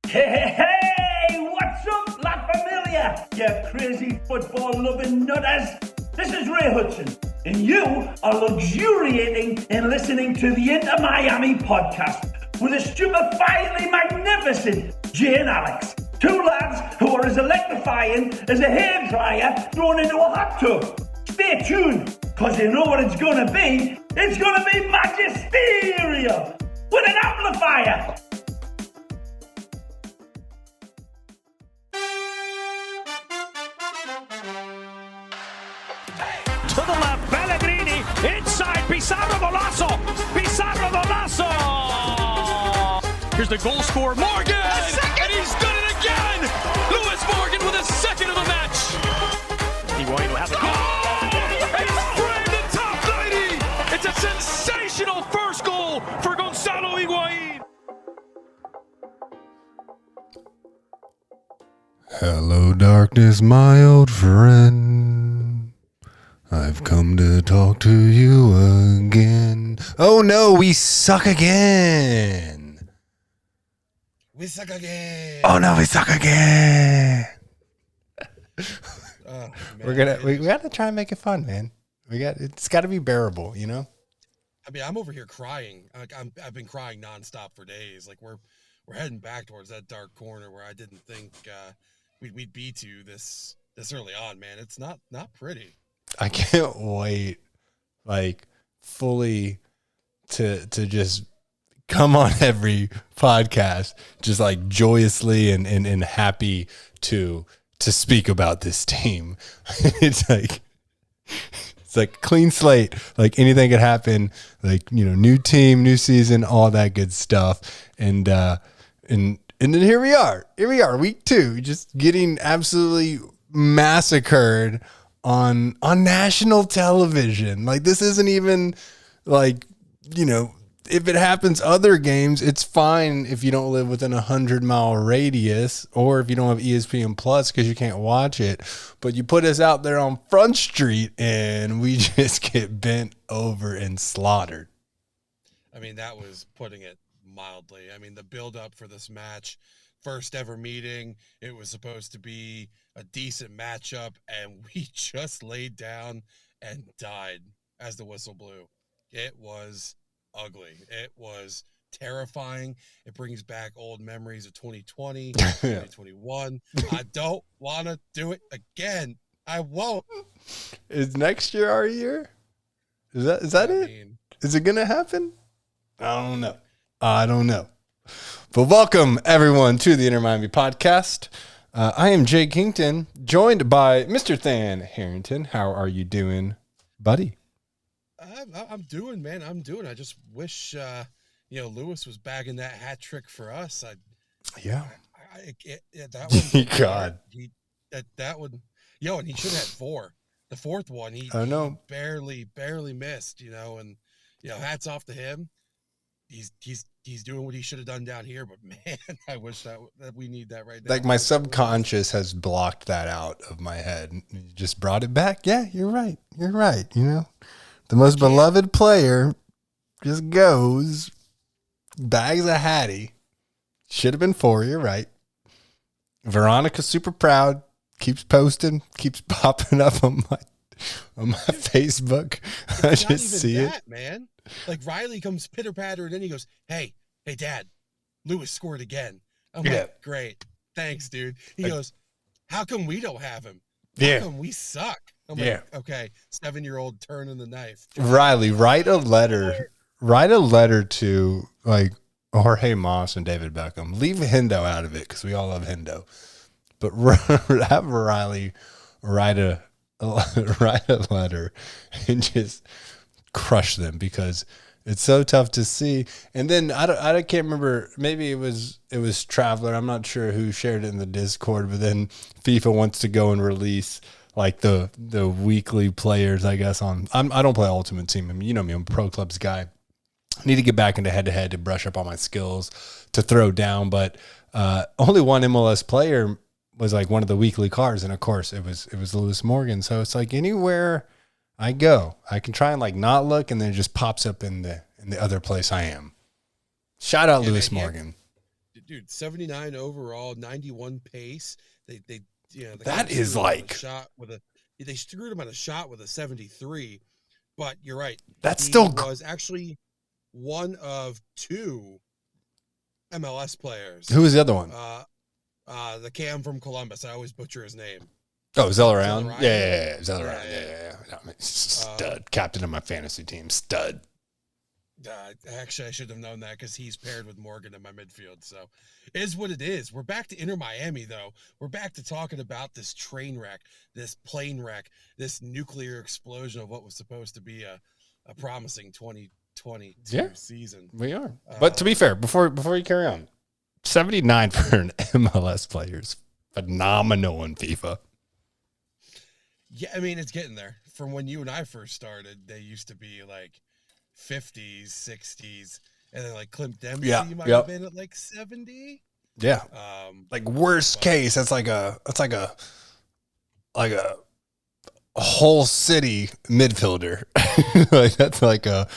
Hey, what's up, La Familia? You crazy football-loving nutters. This is Ray Hudson, and you are luxuriating in listening to the Inter Miami podcast with the stupefyingly magnificent Jay and Alex. Two lads who are as electrifying as a hairdryer thrown into a hot tub. Stay tuned, because you know what it's going to be. It's going to be magisterial with an amplifier. To the left, Pellegrini, inside, Pizarro Golazo! Here's the goal scorer, Morgan! And he's done it again! Lewis Morgan with a second of the match! Higuain will have the goal! He's framed the top 90! It's a sensational first goal for Gonzalo Higuain! Hello, darkness, my old friend. I've come to talk to you again. Oh no, we suck again. We suck again. Oh no, we suck again. Oh, we gotta try and make it fun, man. It's got to be bearable, you know. I mean, I'm over here crying. I've been crying nonstop for days. Like we're heading back towards that dark corner where I didn't think we'd be to this early on, man. It's not pretty. I can't wait, like, fully to just come on every podcast, just like joyously and happy to speak about this team. It's like clean slate, like anything could happen, like, you know, new team, new season, all that good stuff. And then here we are, week 2, just getting absolutely massacred on national television. Like, this isn't even like, you know, if it happens other games, it's fine if you don't live within 100-mile radius, or if you don't have ESPN Plus because you can't watch it. But you put us out there on Front Street and we just get bent over and slaughtered. I mean, that was putting it mildly. I mean, the build up for this match, first ever meeting, it was supposed to be a decent matchup, and we just laid down and died as the whistle blew. It was ugly. It was terrifying. It brings back old memories of 2020, 2021. I don't want to do it again. I won't. Is next year our year? Is that it? Mean, is it going to happen? I don't know. But welcome, everyone, to the Inter Miami podcast. I am Jay Kington, joined by Mr. Than Harrington. How are you doing, buddy? I'm doing, man. I'm doing. I just wish, Lewis was bagging that hat trick for us. That one. God. That would, and he should have had 4. The fourth one, he barely missed, and, hats off to him. He's doing what he should have done down here, but man, I wish that we need that right now. Like, my subconscious has blocked that out of my head. You just brought it back. Yeah, you're right. The most beloved player just goes, bags a hattie. Should have been 4. You're right. Veronica's super proud. Keeps posting. Keeps popping up on my Facebook. I just see it, man. Like, Riley comes pitter patter, and then he goes, "Hey, Dad, Lewis scored again." I'm like, "Great, thanks, dude." He goes, "How come we don't have him? How come we suck?" I'm like, "Okay, 7-year-old turning the knife." Riley, write a letter to, like, Jorge Moss and David Beckham. Leave Hendo out of it because we all love Hendo, but have Riley write a letter and just crush them, because it's so tough to see. And then I can't remember, maybe it was Traveler, I'm not sure who shared it in the Discord, but then FIFA wants to go and release like the weekly players, I guess. I don't play Ultimate Team. I mean, you know me, I'm a Pro Clubs guy. I need to get back into head-to-head to brush up on my skills to throw down, but only one MLS player was like one of the weekly cards, and of course it was Lewis Morgan. So it's like anywhere I go, I can try and like not look, and then it just pops up in the other place I am. Shout out Lewis Morgan. dude, 79 overall, 91 pace. They that is like they screwed him on a shot with a 73. But you're right. That's he still was actually one of 2 MLS players. Who was the other one? The Cam from Columbus. I always butcher his name. Oh, Zellaround? Zellaround? Yeah. Zellaround. Yeah. No, stud. Captain of my fantasy team. Stud. Actually, I should have known that because he's paired with Morgan in my midfield. So it is what it is. We're back to Inter Miami, though. We're back to talking about this train wreck, this plane wreck, this nuclear explosion of what was supposed to be a promising 2022 season. We are. But to be fair, before you carry on, 79 for an MLS player is phenomenal in FIFA. Yeah, I mean, it's getting there. From when you and I first started, they used to be like 50s, 60s, and then like Clint Dempsey might have been at like 70. Yeah. Like worst case, that's like a whole city midfielder. Like that's like a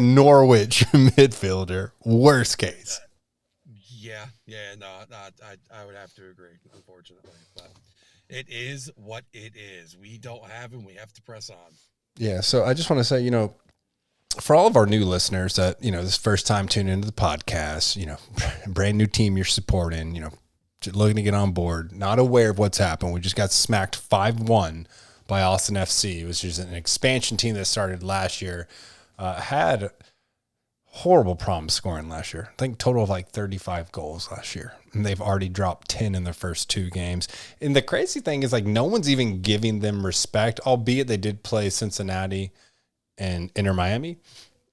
Norwich midfielder. Worst case. I would have to agree, unfortunately, but it is what it is. We don't have him. We have to press on. Yeah. So I just want to say, for all of our new listeners that, this first time tuning into the podcast, brand new team you're supporting, looking to get on board, not aware of what's happened. We just got smacked 5-1 by Austin FC, which is an expansion team that started last year, had horrible problem scoring last year. I think total of like 35 goals last year. And they've already dropped 10 in their first 2 games. And the crazy thing is like no one's even giving them respect, albeit they did play Cincinnati and Inter Miami,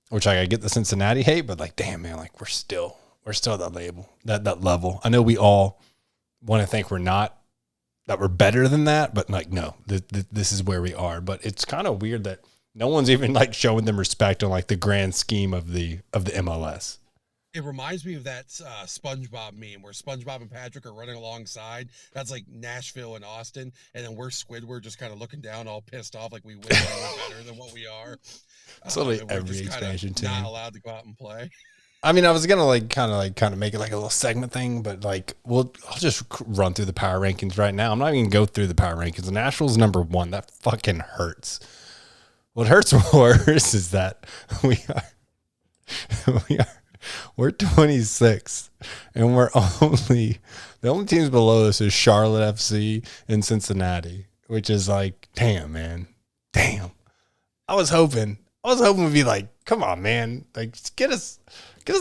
which I get the Cincinnati hate, but like, damn man, like we're still that level. I know we all want to think that we're better than that, but like, no, this is where we are. But it's kind of weird that no one's even like showing them respect on like the grand scheme of the MLS. It reminds me of that SpongeBob meme where SpongeBob and Patrick are running alongside. That's like Nashville and Austin, and then we're Squidward just kind of looking down, all pissed off, like we win, we're better than what we are. So like every expansion team not allowed to go out and play. I mean, I was gonna kind of make it like a little segment thing, but like, I'll just run through the power rankings right now. I'm not even gonna go through the power rankings. The Nashville's number 1. That fucking hurts. What hurts worse is that we're 26, and the only teams below us is Charlotte FC and Cincinnati, which is like, damn, man, damn. I was hoping we'd be like, come on, man, like get us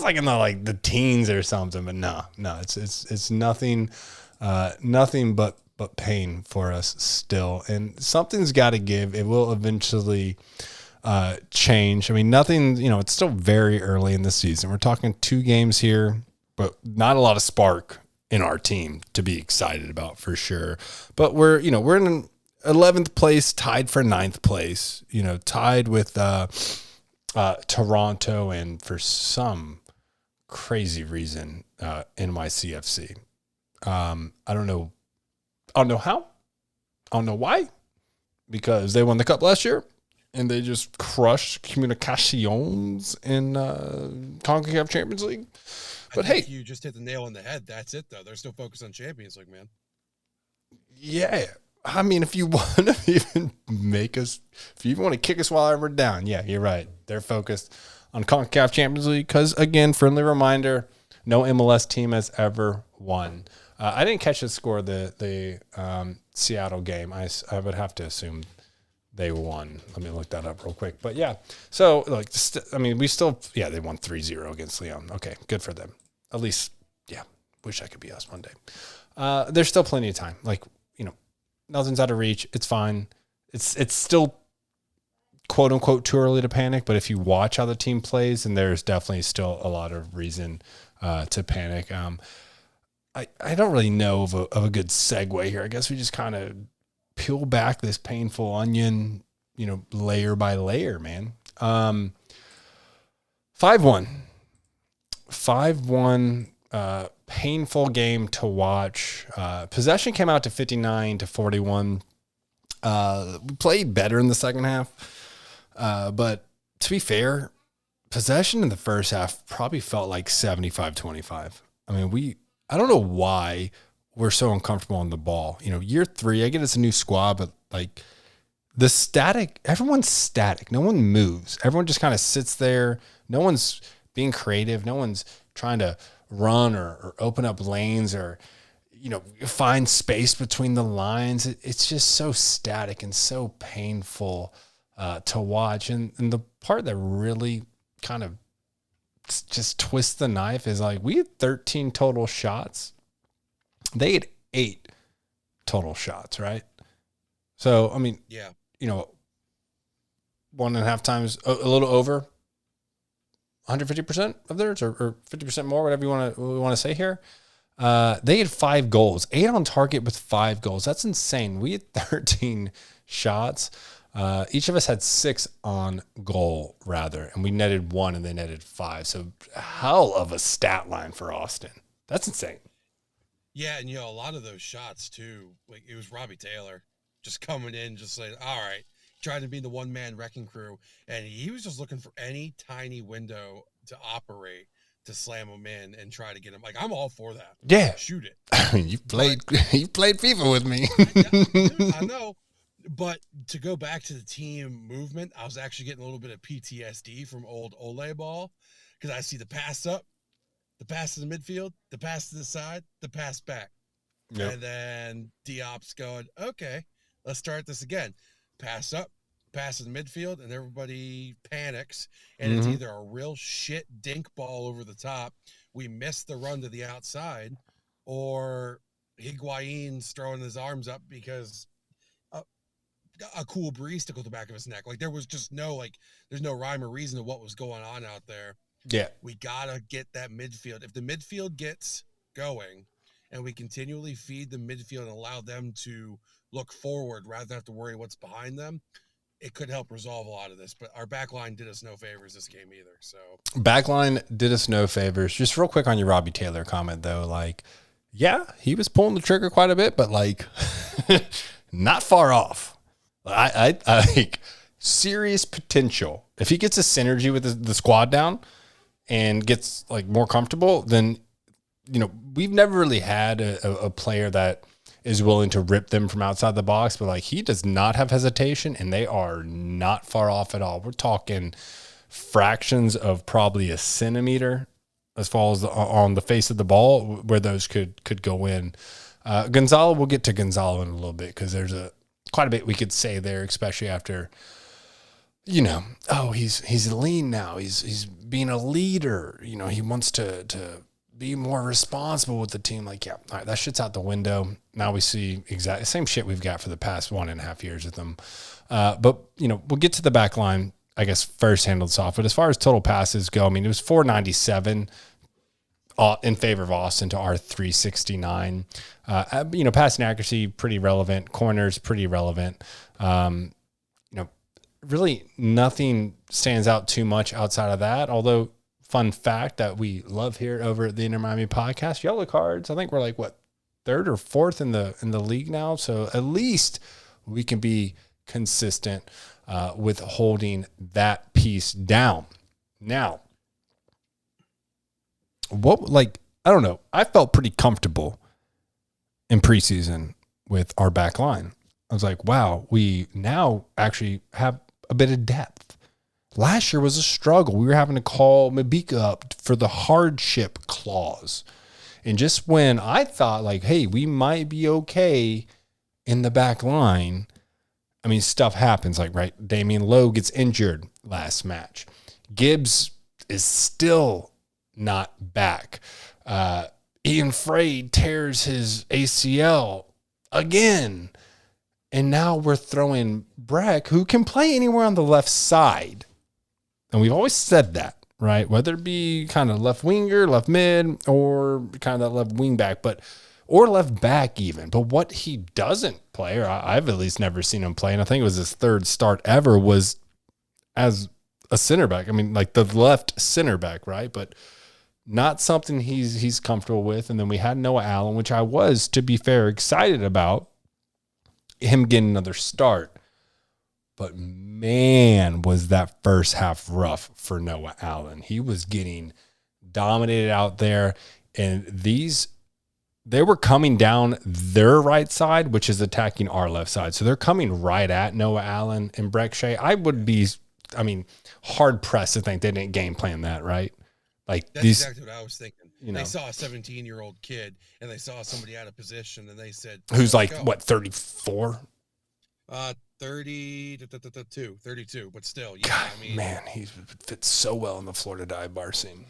like in the teens or something, but no, it's nothing but pain for us still, and something's got to give. It will eventually change. I mean, nothing, it's still very early in the season. We're talking 2 games here, but not a lot of spark in our team to be excited about for sure. But we're in 11th place, tied for 9th place, tied with Toronto, and for some crazy reason, NYCFC. I don't know how. I don't know why. Because they won the cup last year and they just crushed Comunicaciones in CONCACAF Champions League. But hey, you just hit the nail on the head. That's it, though. They're still focused on Champions League, man. Yeah. I mean, if you want to even if you want to kick us while we're down, yeah, you're right. They're focused on CONCACAF Champions League because, again, friendly reminder, no MLS team has ever won. I didn't catch the score of the Seattle game. I would have to assume they won. Let me look that up real quick. But yeah, so like, they won 3-0 against Leon. Okay, good for them. At least, yeah, wish I could be us one day. There's still plenty of time. Like, nothing's out of reach. It's fine. It's still quote unquote too early to panic. But if you watch how the team plays, and there's definitely still a lot of reason to panic. I don't really know of a good segue here. I guess we just kind of peel back this painful onion, layer by layer, man. 5-1. 5-1, painful game to watch. Possession came out to 59-41. We played better in the second half. But to be fair, possession in the first half probably felt like 75-25. I mean, I don't know why we're so uncomfortable on the ball. Year 3, I get it's a new squad, but like the static, everyone's static. No one moves. Everyone just kind of sits there. No one's being creative. No one's trying to run or open up lanes or, find space between the lines. It's just so static and so painful to watch. And the part that really kind of just twists the knife is like we had 13 total shots. They had 8 total shots, right? So, I mean, yeah, 1.5 times, a little over 150% of theirs or 50% more, whatever you want to say here. They had 5 goals, 8 on target with 5 goals. That's insane. We had 13 shots. Each of us had 6 on goal, rather, and we netted 1 and they netted 5. So hell of a stat line for Austin. That's insane. Yeah, and a lot of those shots too, like it was Robbie Taylor just coming in, just like, all right, trying to be the one-man wrecking crew, and he was just looking for any tiny window to operate to slam him in and try to get him. Like, I'm all for that. Yeah, shoot it. I mean, you played FIFA with me. I know. But to go back to the team movement, I was actually getting a little bit of PTSD from old Ole ball, because I see the pass up, the pass to the midfield, the pass to the side, the pass back. Yep. And then Diop's going, okay, let's start this again. Pass up, pass in the midfield, and everybody panics. And it's either a real shit dink ball over the top, we miss the run to the outside, or Higuain's throwing his arms up because a cool breeze tickled the back of his neck. Like, there was just there's no rhyme or reason to what was going on out there. Yeah. We got to get that midfield. If the midfield gets going and we continually feed the midfield and allow them to look forward rather than have to worry what's behind them, it could help resolve a lot of this. But our backline did us no favors this game either. So backline did us no favors. Just real quick on your Robbie Taylor comment, though. Like, yeah, he was pulling the trigger quite a bit, but like not far off. I like serious potential. If he gets a synergy with the squad down and gets like more comfortable, then, we've never really had a player that is willing to rip them from outside the box, but like he does not have hesitation and they are not far off at all. We're talking fractions of probably a centimeter as far as on the face of the ball where those could go in. Gonzalo, we'll get to Gonzalo in a little bit because there's quite a bit we could say there, especially after, he's lean now. He's being a leader. He wants to be more responsible with the team. Like, yeah, all right, that shit's out the window. Now we see exactly the same shit we've got for the past 1.5 years with them. But, we'll get to the back line, I guess, first handled soft. But as far as total passes go, I mean, it was 497 in favor of Austin to our 369. Passing accuracy, pretty relevant. Corners, pretty relevant. Really nothing stands out too much outside of that. Although, fun fact that we love here over at the Inter Miami podcast, yellow cards. I think we're like, what, 3rd or 4th in the league now. So at least we can be consistent with holding that piece down. Now, I don't know. I felt pretty comfortable in preseason with our back line. I was like, wow, we now actually have a bit of depth. Last year was a struggle. We were having to call Mabika up for the hardship clause. And just when I thought like, hey, we might be okay in the back line, I mean, stuff happens. Like, right, Damian Lowe gets injured last match. Gibbs is still not back. Ian Frey tears his ACL again. And now we're throwing Breck, who can play anywhere on the left side. And we've always said that, right? Whether it be kind of left winger, left mid, or kind of that left wing back, or left back even. But what he doesn't play, or I've at least never seen him play, and I think it was his 3rd start ever, was as a center back. I mean, like the left center back, right? But not something he's comfortable with. And then we had Noah Allen, which I was, to be fair, excited about him getting another start. But man, was that first half rough for Noah Allen. He was getting dominated out there. And these they were coming down their right side, which is attacking our left side. So they're coming right at Noah Allen and Breck Shea. I would be, hard pressed to think they didn't game plan that, right? Like That's exactly what I was thinking. They saw a 17-year-old kid and they saw somebody out of position and they said, who's like, go. What, 34? 32, but still, yeah. God, man, he fits so well in the Florida dive bar scene.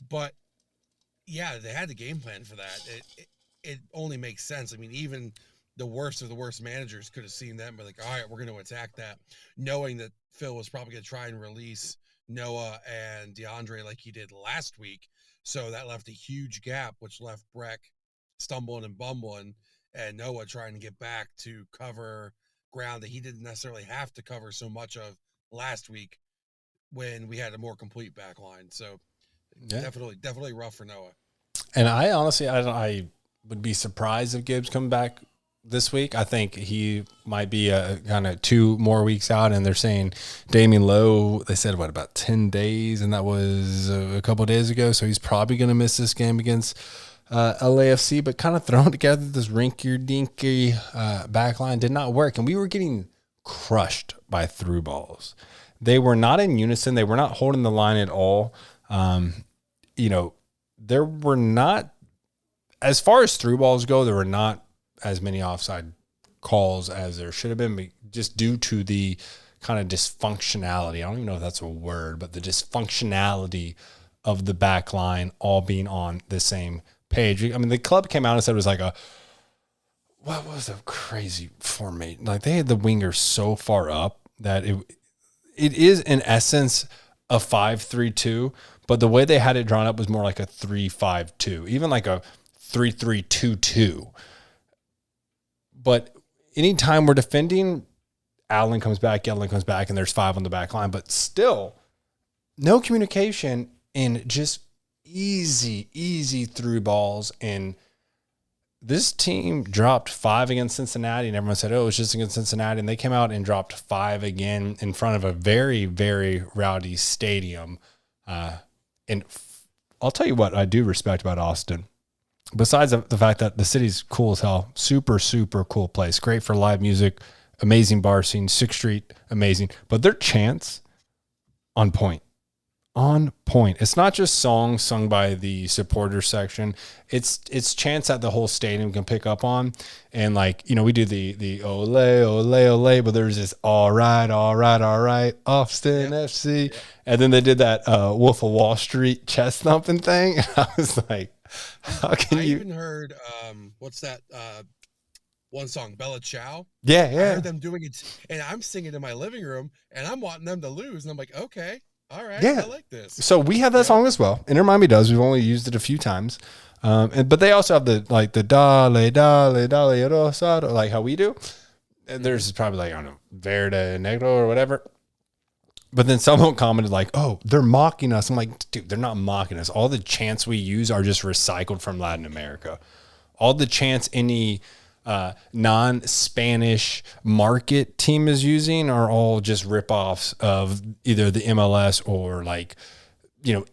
But yeah, they had the game plan for that. It only makes sense. I mean, even the worst of the worst managers could have seen that and be like, all right, we're going to attack that, knowing that Phil was probably going to try and release Noah and DeAndre like he did last week. So that left a huge gap, which left Breck stumbling and bumbling, and Noah trying to get back to cover ground that he didn't necessarily have to cover so much of last week when we had a more complete back line. So definitely rough for Noah. And I honestly, I would be surprised if Gibbs come back this week. I think he might be kind of 2 more weeks out, and they're saying Damian Lowe, they said, about 10 days, and that was a couple of days ago, so he's probably going to miss this game against LAFC, but kind of throwing together this rinky-dinky back line did not work, and we were getting crushed by through balls. They were not in unison. They were not holding the line at all. There were not, as far as through balls go, there were not as many offside calls as there should have been, just due to the kind of dysfunctionality. I don't even know if that's a word, but the dysfunctionality of the back line all being on the same page. I mean, the club came out and said it was like what was a crazy formation? Like, they had the wingers so far up that it is in essence a 5-3-2, but the way they had it drawn up was more like a 3-5-2, even like a 3-3-2-2. But anytime we're defending, Allen comes back, Yellen comes back, and there's 5 on the back line. But still, no communication and just easy through balls. And this team dropped 5 against Cincinnati, and everyone said, oh, it's just against Cincinnati. And they came out and dropped 5 again in front of a very, very rowdy stadium. And I'll tell you what I do respect about Austin. Besides the fact that the city's cool as hell, super, super cool place, great for live music, amazing bar scene, 6th Street, amazing. But their chants, on point. On point. It's not just songs sung by the supporter section. It's chants that the whole stadium can pick up on. And we do the ole, ole, ole, but there's this all right, Austin FC. And then they did that Wolf of Wall Street chest thumping thing. I was like, how can you? I even heard, what's that one song, Bella Ciao? Yeah. I heard them doing it, and I'm singing in my living room, and I'm wanting them to lose. And I'm like, okay. All right, yeah. I like this. So we have that song as well. Inter Miami does. We've only used it a few times. But they also have the dale, rosado, like how we do. And there's probably I don't know, Verde Negro or whatever. But then someone commented oh, they're mocking us. I'm like, dude, they're not mocking us. All the chants we use are just recycled from Latin America. All the chants any non-Spanish market team is using are all just ripoffs of either the MLS or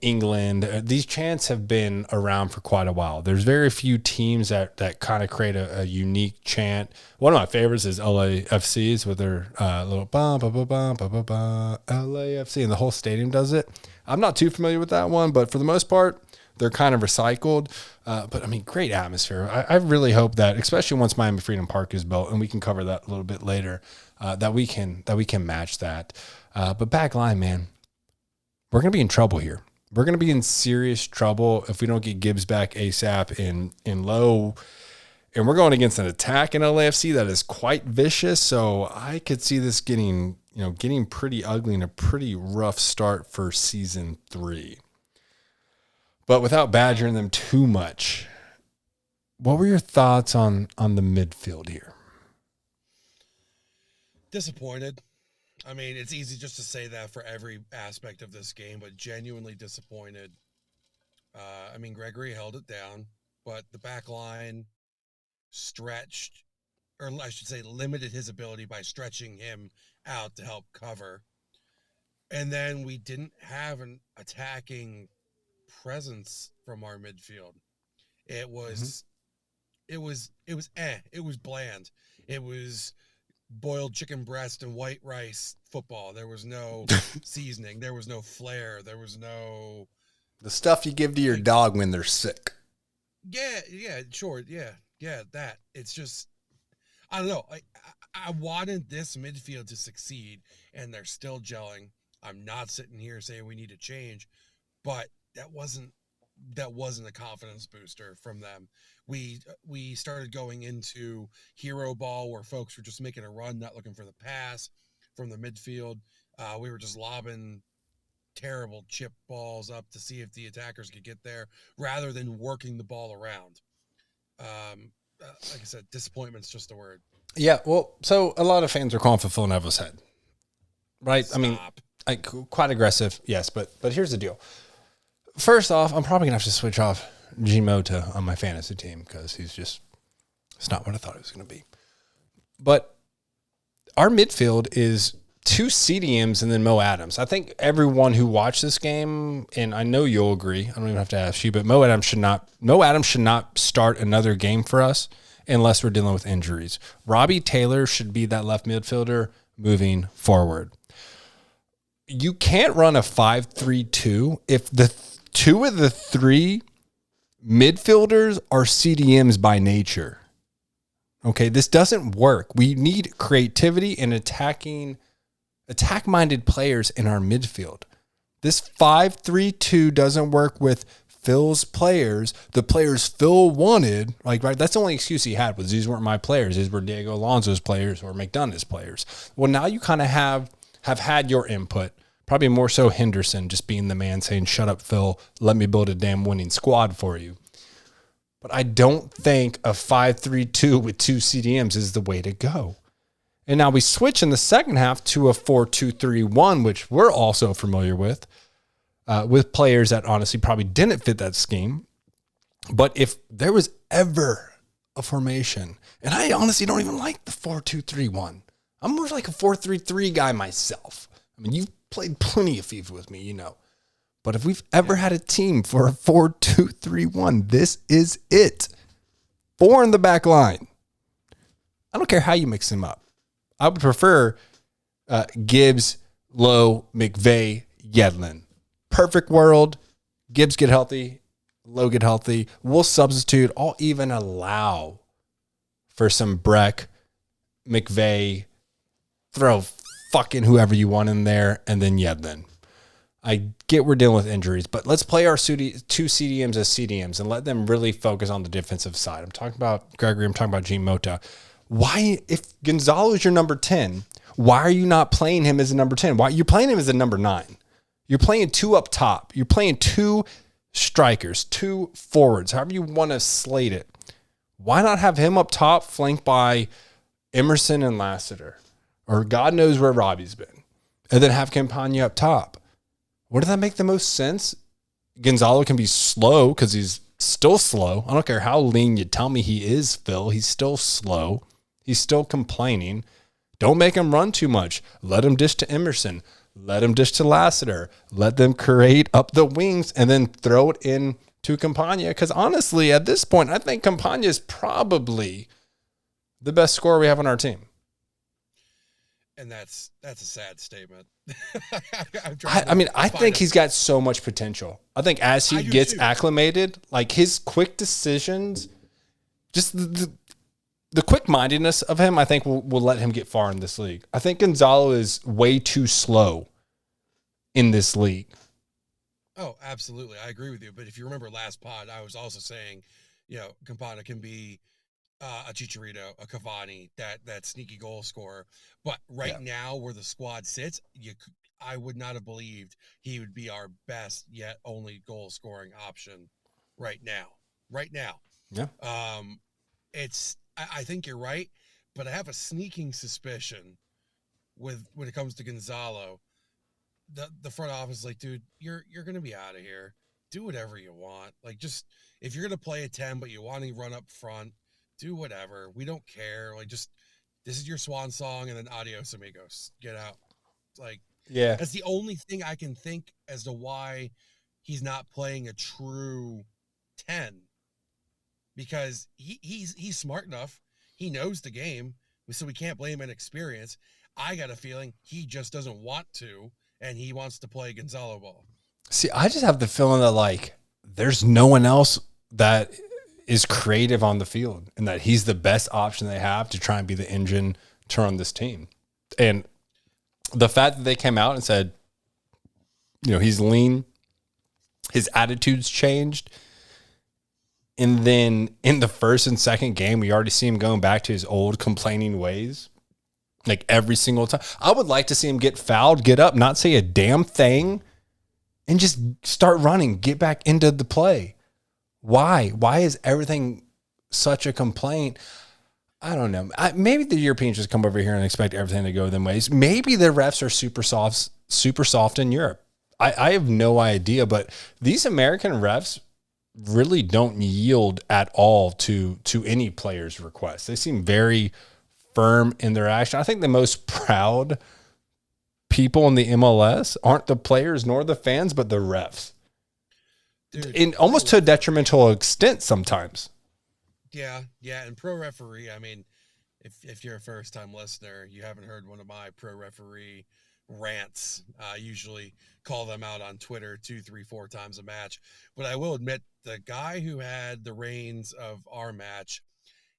England. These chants have been around for quite a while. There's very few teams that kind of create a unique chant. One of my favorites is LAFC's with their little bum, bum, bum, bum, bum, bum, bum, LAFC, and the whole stadium does it. I'm not too familiar with that one, but for the most part, they're kind of recycled. But I mean, great atmosphere. I really hope that, especially once Miami Freedom Park is built, and we can cover that a little bit later, that we can match that. But back line, man, we're going to be in trouble here. We're going to be in serious trouble if we don't get Gibbs back ASAP in Low. And we're going against an attack in LAFC that is quite vicious. So I could see this getting pretty ugly and a pretty rough start for season 3. But without badgering them too much, what were your thoughts on the midfield here? Disappointed. I mean, it's easy just to say that for every aspect of this game, but genuinely disappointed. I mean, Gregory held it down, but the back line stretched, or I should say limited his ability by stretching him out to help cover. And then we didn't have an attacking presence from our midfield. It was, it was bland. It was boiled chicken breast and white rice football. There was no seasoning. There was no flair. There was no The stuff you give to your dog when they're sick. Yeah, sure. Yeah, that. It's just, I don't know. I wanted this midfield to succeed, and they're still gelling. I'm not sitting here saying we need to change, but that wasn't a confidence booster from them. We started going into hero ball where folks were just making a run, not looking for the pass from the midfield. We were just lobbing terrible chip balls up to see if the attackers could get there rather than working the ball around. Like I said, disappointment's just a word. Yeah, well, so a lot of fans are calling for Phil Neville's head, right? Stop. I mean, quite aggressive, yes, but here's the deal. First off, I'm probably gonna have to switch off G-Mota on my fantasy team because it's not what I thought it was gonna be. But our midfield is 2 CDMs and then Mo Adams. I think everyone who watched this game, and I know you'll agree, I don't even have to ask you, but Mo Adams should not start another game for us unless we're dealing with injuries. Robbie Taylor should be that left midfielder moving forward. You can't run a 5-3-2 if the 2 of the 3 midfielders are CDMs by nature. Okay, this doesn't work. We need creativity and attack-minded players in our midfield. This 5-3-2 doesn't work with Phil's players, the players Phil wanted. Right? That's the only excuse he had was these weren't my players. These were Diego Alonso's players or McDonough's players. Well, now you kind of have had your input, probably more so Henderson just being the man saying, shut up, Phil, let me build a damn winning squad for you. But I don't think a 5-3-2 with 2 CDMs is the way to go. And now we switch in the second half to a 4-2-3-1, which we're also familiar with players that honestly probably didn't fit that scheme. But if there was ever a formation, and I honestly don't even like the 4-2-3-1. I'm more like a 4-3-3 guy myself. I mean, you've played plenty of FIFA with me, you know. But if we've ever had a team for a 4-2-3-1, this is it. 4 in the back line. I don't care how you mix them up. I would prefer Gibbs, Lowe, McVay, Yedlin. Perfect world. Gibbs get healthy. Lowe get healthy. We'll substitute. I'll even allow for some Breck, McVay, throw fucking whoever you want in there, and then Yedlin. I get we're dealing with injuries, but let's play our 2 CDMs as CDMs and let them really focus on the defensive side. I'm talking about Gregory. I'm talking about G-Mota. Why, if Gonzalo is your number 10, why are you not playing him as a number 10? Why you're playing him as a number 9? You're playing 2 up top. You're playing 2 strikers, 2 forwards, however you want to slate it. Why not have him up top flanked by Emerson and Lassiter? Or God knows where Robbie's been. And then have Campagna up top. Wouldn't that make the most sense? Gonzalo can be slow because he's still slow. I don't care how lean you tell me he is, Phil. He's still slow. He's still complaining. Don't make him run too much. Let him dish to Emerson. Let him dish to Lassiter. Let them create up the wings and then throw it in to Campagna. Because honestly, at this point, I think Campagna is probably the best scorer we have on our team. And that's a sad statement. I think he's got so much potential. I think as he gets acclimated, like his quick decisions, just the quick-mindedness of him, I think will let him get far in this league. I think Gonzalo is way too slow in this league. Oh, absolutely. I agree with you. But if you remember last pod, I was also saying, Campana can be a Chicharito, a Cavani, that sneaky goal scorer. But now where the squad sits, I would not have believed he would be our best yet only goal scoring option right now. Yeah. I think you're right, but I have a sneaking suspicion when it comes to Gonzalo, the front office is like, dude, you're going to be out of here. Do whatever you want. Like, just if you're going to play a 10, but you want to run up front, do whatever. We don't care. Like, just this is your swan song, and then adios amigos. Get out. Like, yeah, that's the only thing I can think as to why he's not playing a true 10 because he's smart enough. He knows the game, so we can't blame inexperience. I got a feeling he just doesn't want to, and he wants to play Gonzalo ball. See, I just have the feeling that like there's no one else that is creative on the field, and that he's the best option they have to try and be the engine to run this team. And the fact that they came out and said, he's lean, his attitude's changed. And then in the first and second game, we already see him going back to his old complaining ways. Like every single time. I would like to see him get fouled, get up, not say a damn thing, and just start running, get back into the play. Why? Why is everything such a complaint? I don't know. Maybe the Europeans just come over here and expect everything to go their ways. Maybe the refs are super soft in Europe. I have no idea, but these American refs really don't yield at all to any player's request. They seem very firm in their action. I think the most proud people in the MLS aren't the players nor the fans, but the refs. Dude, almost to a detrimental extent sometimes. Yeah, and pro referee, I mean, if you're a first-time listener, you haven't heard one of my pro referee rants. I usually call them out on Twitter 2, 3, 4 times a match. But I will admit, the guy who had the reins of our match,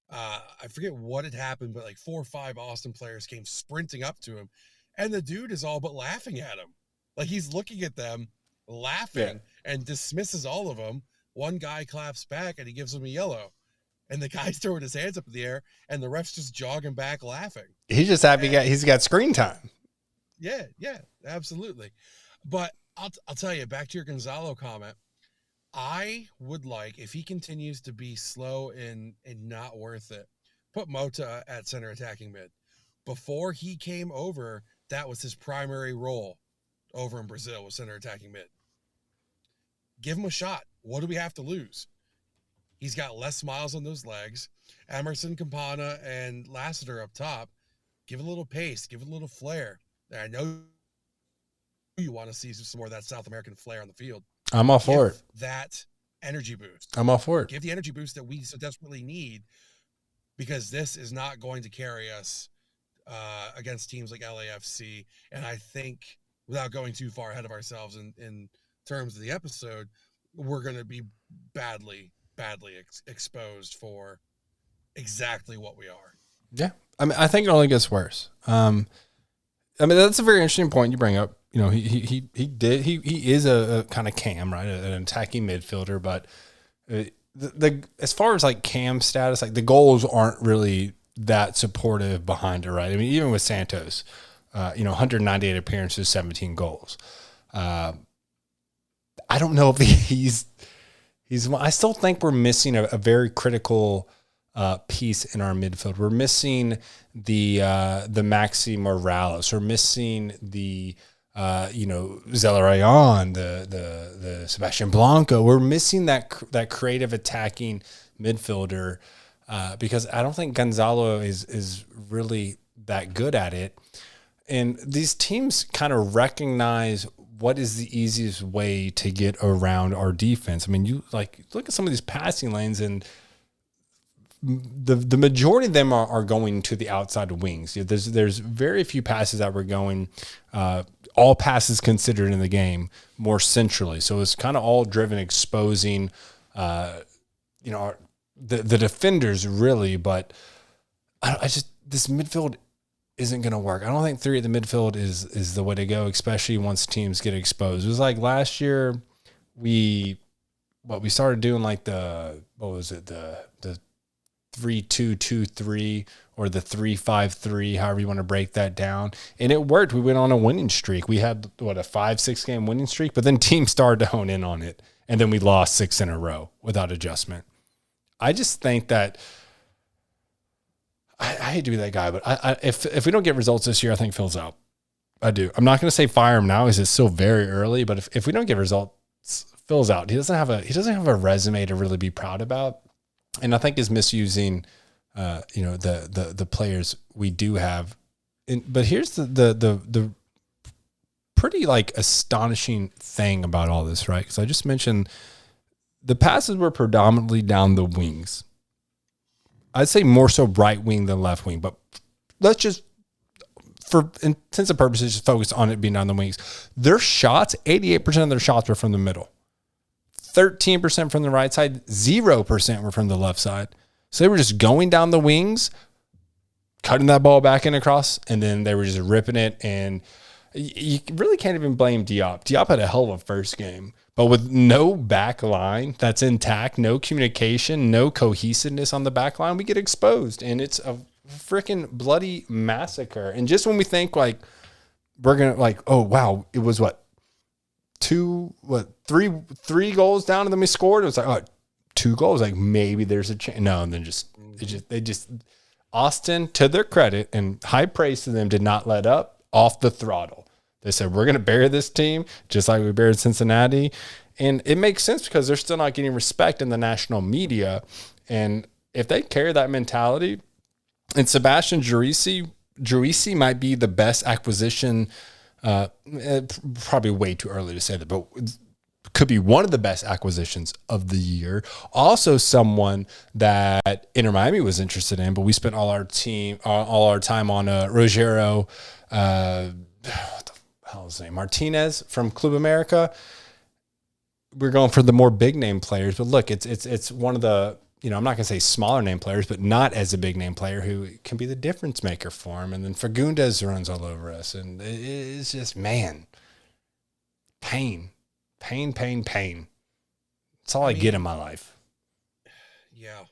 I forget what had happened, but like 4 or 5 Austin players came sprinting up to him, and the dude is all but laughing at him. Like he's looking at them, laughing, and dismisses all of them. One guy claps back, and he gives him a yellow. And the guy's throwing his hands up in the air, and the ref's just jogging back laughing. He's just happy he's got screen time. Yeah, absolutely. But I'll tell you, back to your Gonzalo comment, I would like, if he continues to be slow and not worth it, put Mota at center attacking mid. Before he came over, that was his primary role over in Brazil, was center attacking mid. Give him a shot. What do we have to lose? He's got less miles on those legs. Emerson, Campana, and Lassiter up top. Give it a little pace. Give it a little flair. I know you want to see some more of that South American flair on the field. I'm all for it. That energy boost. I'm all for it. Give the energy boost that we so desperately need, because this is not going to carry us against teams like LAFC. And I think, without going too far ahead of ourselves in terms of the episode, we're going to be badly exposed for exactly what we are. Yeah. I mean, I think it only gets worse. I mean, that's a very interesting point you bring up. He is a kind of Cam, right? An attacking midfielder, but the as far as like Cam status, like the goals aren't really that supportive behind it, right? I mean, even with Santos, 198 appearances, 17 goals. I don't know if he's. I still think we're missing a very critical piece in our midfield. We're missing the Maxi Morales. We're missing the Zelarayan, the Sebastian Blanco. We're missing that creative attacking midfielder because I don't think Gonzalo is really that good at it. And these teams kind of recognize what is the easiest way to get around our defense. I mean, you look at some of these passing lanes, and the majority of them are going to the outside wings. There's very few passes that were going, all passes considered in the game, more centrally. So it's kind of all driven exposing, the defenders really. But this midfield isn't going to work. I don't think 3 at the midfield is the way to go, especially once teams get exposed. It was like last year we started doing like the 3-2-2-3 or the 3-5-3, however you want to break that down. And it worked. We went on a winning streak. We had a 5-6 game winning streak, but then teams started to hone in on it. And then we lost 6 in a row without adjustment. I just think that I hate to be that guy, but if we don't get results this year, I think Phil's out. I do. I'm not going to say fire him now, because it's still very early. But if we don't get results, Phil's out. He doesn't have a resume to really be proud about, and I think is misusing, the players we do have. But here's the pretty astonishing thing about all this, right? Because I just mentioned the passes were predominantly down the wings. I'd say more so right wing than left wing, but let's just, for intensive purposes, just focus on it being down the wings. Their shots, 88% of their shots were from the middle. 13% from the right side, 0% were from the left side. So they were just going down the wings, cutting that ball back and across, and then they were just ripping it. And you really can't even blame Diop. Diop had a hell of a first game, but with no back line that's intact, no communication, no cohesiveness on the back line, we get exposed. And it's a freaking bloody massacre. And just when we think like we're going to like, oh, wow, it was three goals down and then we scored. It was like, oh, 2 goals. Like maybe there's a chance. No, and then they just Austin, to their credit and high praise to them, did not let up, off the throttle. They said, we're going to bury this team just like we buried Cincinnati. And it makes sense because they're still not getting respect in the national media. And if they carry that mentality, and Sebastian Juicy might be the best acquisition, probably way too early to say that, but could be one of the best acquisitions of the year. Also someone that Inter Miami was interested in, but we spent all our time on Rogero, what the hell is his name? Martinez from Club America. We're going for the more big name players, but look, it's one of the, I'm not going to say smaller name players, but not as a big name player who can be the difference maker for him. And then Fagundes runs all over us. And it's just, man, pain. That's all I get in my life. Yeah.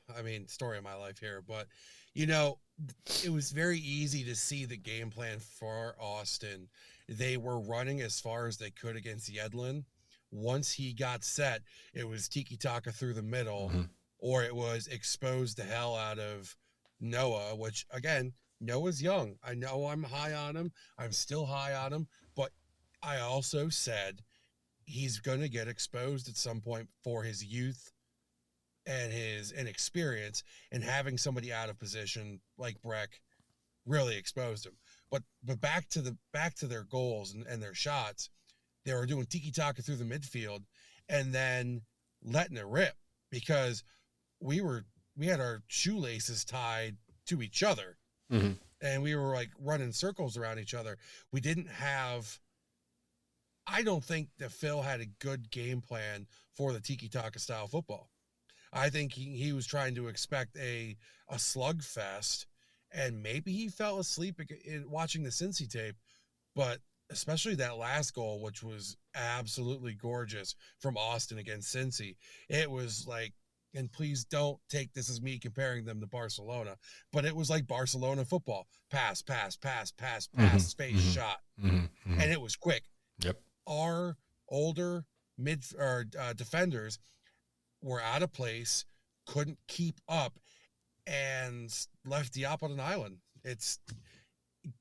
Story of my life here, but it was very easy to see the game plan for Austin. They were running as far as they could against Yedlin. Once he got set, it was tiki-taka through the middle, or it was expose the hell out of Noah, which, again, Noah's young. I know I'm high on him. I'm still high on him, but I also said he's going to get exposed at some point for his youth and his inexperience, and having somebody out of position like Breck really exposed him. But back to their goals and their shots, they were doing tiki-taka through the midfield and then letting it rip because we had our shoelaces tied to each other, and we were like running circles around each other. We didn't have, I don't think that Phil had a good game plan for the tiki-taka style football. I think he was trying to expect a slugfest, and maybe he fell asleep in watching the Cincy tape, but especially that last goal, which was absolutely gorgeous from Austin against Cincy. It was like, and please don't take this as me comparing them to Barcelona, but it was like Barcelona football. Pass, space, shot. And it was quick. Yep. Our older defenders were out of place, couldn't keep up, and left Diop on an island. It's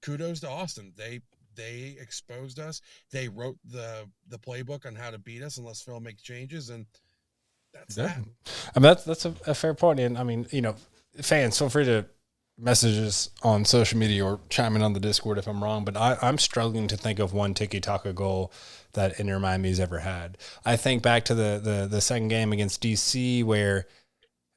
kudos to Austin. They exposed us. They wrote the playbook on how to beat us unless Phil makes changes, and that's that. That's a fair point. And fans, feel free to message us on social media or chime in on the Discord if I'm wrong, but I'm struggling to think of one tiki-taka goal that Inter Miami's ever had. I think back to the second game against DC where,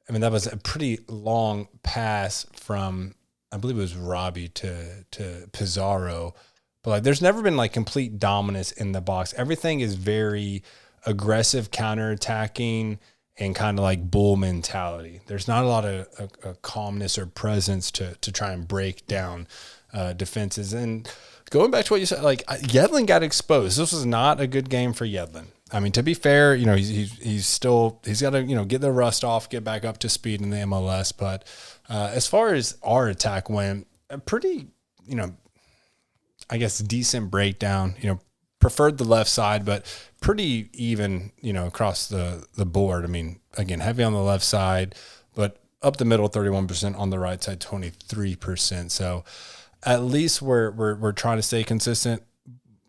that was a pretty long pass from, I believe it was Robbie to Pizarro, but there's never been complete dominance in the box. Everything is very aggressive, counterattacking, and kind of bull mentality. There's not a lot of calmness or presence to try and break down defenses. And going back to what you said, Yedlin got exposed. This was not a good game for Yedlin. To be fair, he's got to, get the rust off, get back up to speed in the MLS. But as far as our attack went, a pretty, I guess, decent breakdown. Preferred the left side, but pretty even, across the board. Again, heavy on the left side, but up the middle, 31%, on the right side, 23%. So at least we're trying to stay consistent.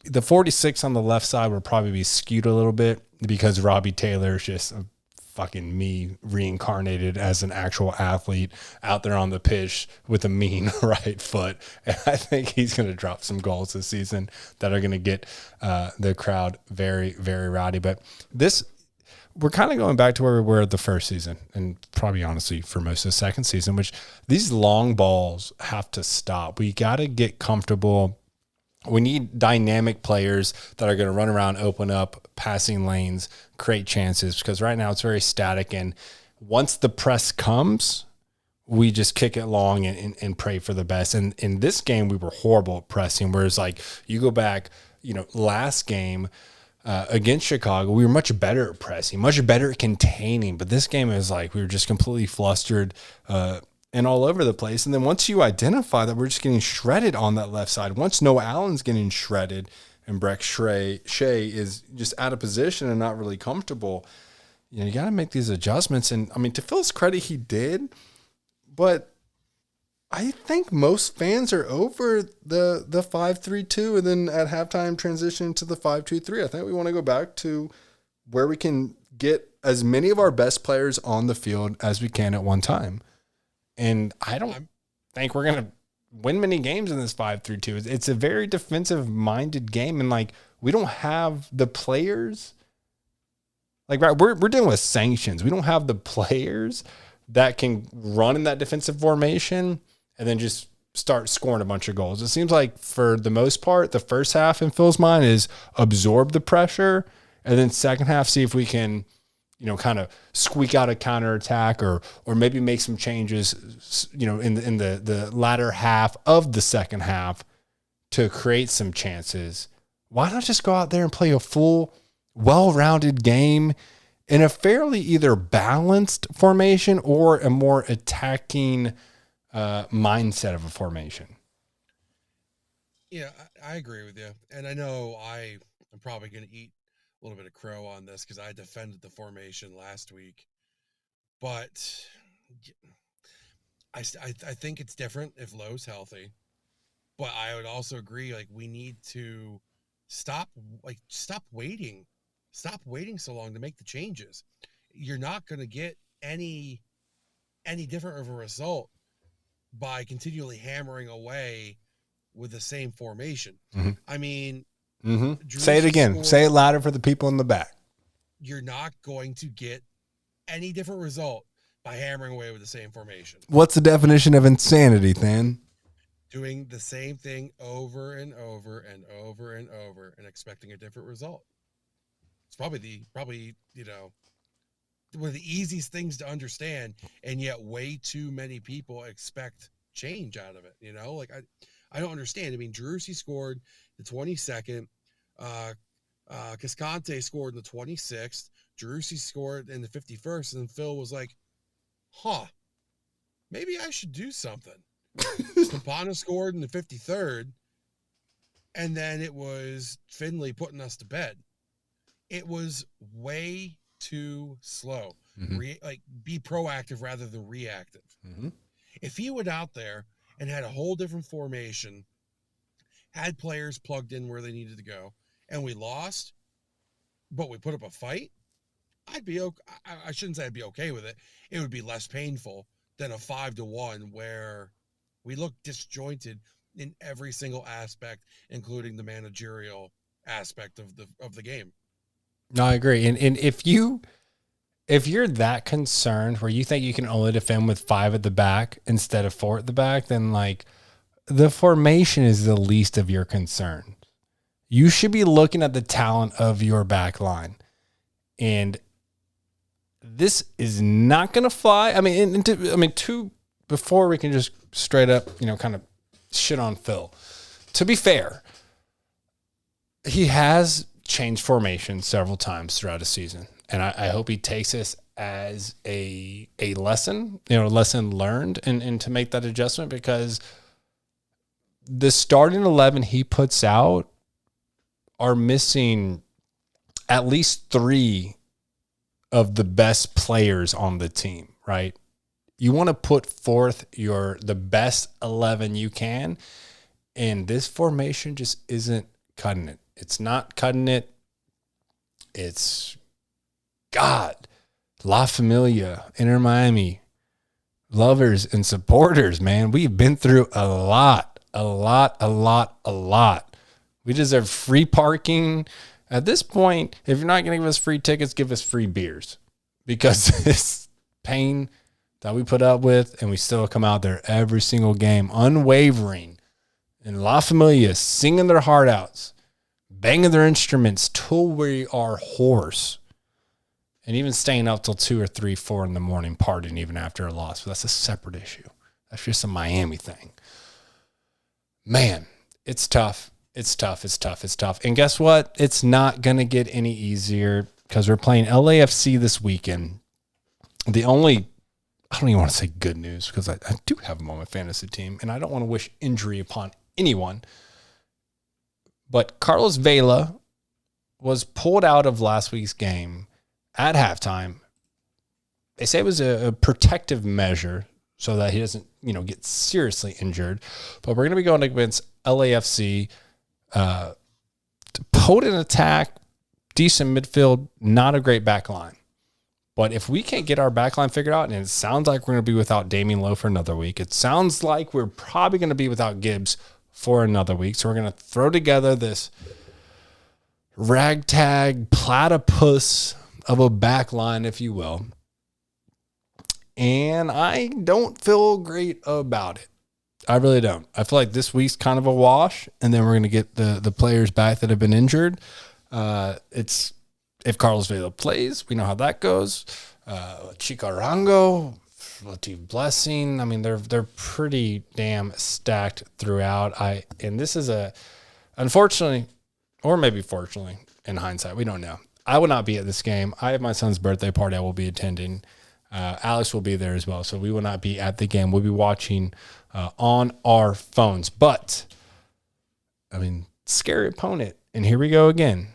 The 46 on the left side would probably be skewed a little bit because Robbie Taylor is just fucking me reincarnated as an actual athlete out there on the pitch with a mean right foot. And I think he's going to drop some goals this season that are going to get the crowd very, very rowdy. But we're kind of going back to where we were the first season, and probably honestly for most of the second season, which these long balls have to stop. We got to get comfortable. We need dynamic players that are going to run around, open up passing lanes, create chances, because right now it's very static. And once the press comes, we just kick it long and pray for the best. And in this game, we were horrible at pressing, whereas like you go back, last game against Chicago, we were much better at pressing, much better at containing. But this game is like we were just completely flustered and all over the place. And then once you identify that we're just getting shredded on that left side, once Noah Allen's getting shredded and Breck Shea is just out of position and not really comfortable, you got to make these adjustments. And I mean, to Phil's credit, he did. But I think most fans are over the 5-3-2 and then at halftime transition to the 5-2-3. I think we want to go back to where we can get as many of our best players on the field as we can at one time. And I don't think we're going to win many games in this 5-3-2. It's a very defensive-minded game, and like we don't have the players. Like we're dealing with sanctions. We don't have the players that can run in that defensive formation and then just start scoring a bunch of goals. It seems like for the most part, the first half in Phil's mind is absorb the pressure, and then second half see if we can, kind of squeak out a counterattack or maybe make some changes, in the latter half of the second half to create some chances. Why not just go out there and play a full, well-rounded game in a fairly either balanced formation or a more attacking mindset of a formation? Yeah, I agree with you. And I know I'm probably going to eat a little bit of crow on this because I defended the formation last week. But I think it's different if Lowe's healthy. But I would also agree, like, we need to stop waiting. Stop waiting so long to make the changes. You're not going to get any different of a result by continually hammering away with the same formation. Mm-hmm. I mean, say it again. Say it louder for the people in the back. You're not going to get any different result by hammering away with the same formation. What's the definition of insanity, Than? Doing the same thing over and over and over and over and expecting a different result. It's probably one of the easiest things to understand, and yet way too many people expect change out of it. Like I don't understand. I mean, Driussi scored the 22nd, Cascante scored in the 26th, Driussi scored in the 51st, and then Phil was like, maybe I should do something. Campana scored in the 53rd, and then it was Finley putting us to bed. It was way too slow. Mm-hmm. Be proactive rather than reactive. Mm-hmm. If he went out there and had a whole different formation, had players plugged in where they needed to go, and we lost, but we put up a fight, I'd be okay. I shouldn't say I'd be okay with it. It would be less painful than a 5-1 where we look disjointed in every single aspect, including the managerial aspect of the game. No, I agree. And if you're that concerned where you think you can only defend with 5 at the back instead of 4 at the back, then like the formation is the least of your concern. You should be looking at the talent of your back line. And this is not going to fly. I mean, before we can just straight up, kind of shit on Phil. To be fair, he has changed formation several times throughout a season. And I hope he takes this as a lesson, lesson learned and to make that adjustment, because the starting 11 he puts out are missing at least 3 of the best players on the team, right? You want to put forth the best 11 you can, and this formation just isn't cutting it. It's not cutting it. It's God, La Familia, Inter Miami, lovers and supporters, man. We've been through a lot. We deserve free parking. At this point, if you're not going to give us free tickets, give us free beers, because this pain that we put up with, and we still come out there every single game, unwavering, in La Familia, singing their heart outs, banging their instruments till we are hoarse, and even staying up till 2 or 3, 4 in the morning, partying even after a loss. But that's a separate issue. That's just a Miami thing. Man, it's tough. It's tough. And guess what? It's not going to get any easier, because we're playing LAFC this weekend. I don't even want to say good news, because I do have them on my fantasy team, and I don't want to wish injury upon anyone. But Carlos Vela was pulled out of last week's game at halftime. They say it was a protective measure so that he doesn't, get seriously injured. But we're going to be going against LAFC. Potent attack, decent midfield, not a great back line. But if we can't get our back line figured out, and it sounds like we're going to be without Damian Lowe for another week, it sounds like we're probably going to be without Gibbs for another week. So we're going to throw together this ragtag platypus of a back line, if you will. And I don't feel great about it. I really don't. I feel like this week's kind of a wash, and then we're going to get the players back that have been injured. It's if Carlos Vela plays, we know how that goes. Chico Arango, Latif Blessing. I mean, they're pretty damn stacked throughout. And this is unfortunately, or maybe fortunately, in hindsight, we don't know. I will not be at this game. I have my son's birthday party I will be attending. Alex will be there as well, so we will not be at the game. We'll be watching on our phones. But, scary opponent. And here we go again.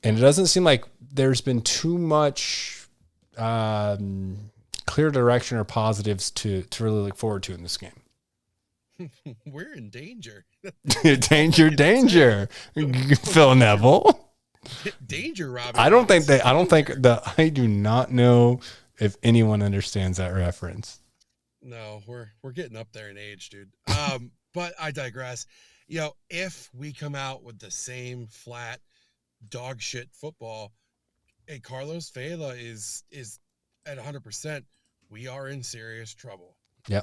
And it doesn't seem like there's been too much clear direction or positives to really look forward to in this game. We're in danger. danger. Phil Neville. Danger, Robbie. I do not know if anyone understands that reference. No, we're getting up there in age, dude. But I digress. If we come out with the same flat dog shit football, and Carlos Vela is at 100%, we are in serious trouble. Yeah.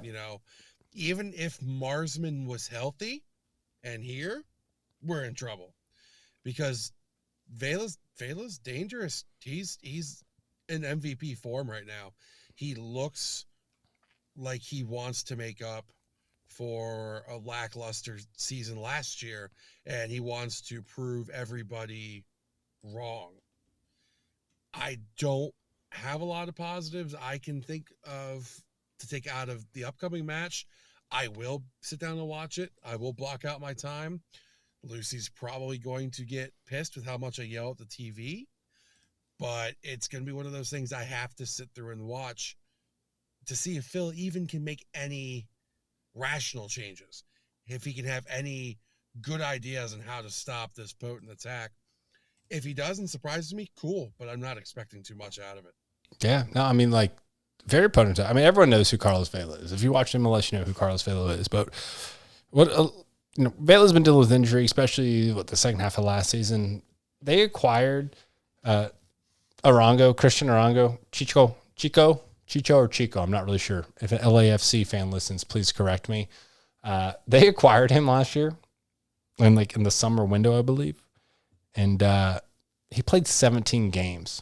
Even if Marsman was healthy and here, we're in trouble, because Vela's dangerous. He's in MVP form right now. He looks like he wants to make up for a lackluster season last year, and he wants to prove everybody wrong. I don't have a lot of positives I can think of to take out of the upcoming match. I will sit down and watch it. I will block out my time. Lucy's probably going to get pissed with how much I yell at the TV, but it's going to be one of those things I have to sit through and watch to see if Phil even can make any rational changes, if he can have any good ideas on how to stop this potent attack. If he doesn't, surprises me, cool, but I'm not expecting too much out of it. Yeah, no, very potent. Everyone knows who Carlos Vela is. If you watch MLS, you know who Carlos Vela is. But Vela's been dealing with injury, especially the second half of last season. They acquired Christian Arango, Chico. I'm not really sure. If an LAFC fan listens, please correct me. They acquired him last year, in the summer window, I believe, and he played 17 games.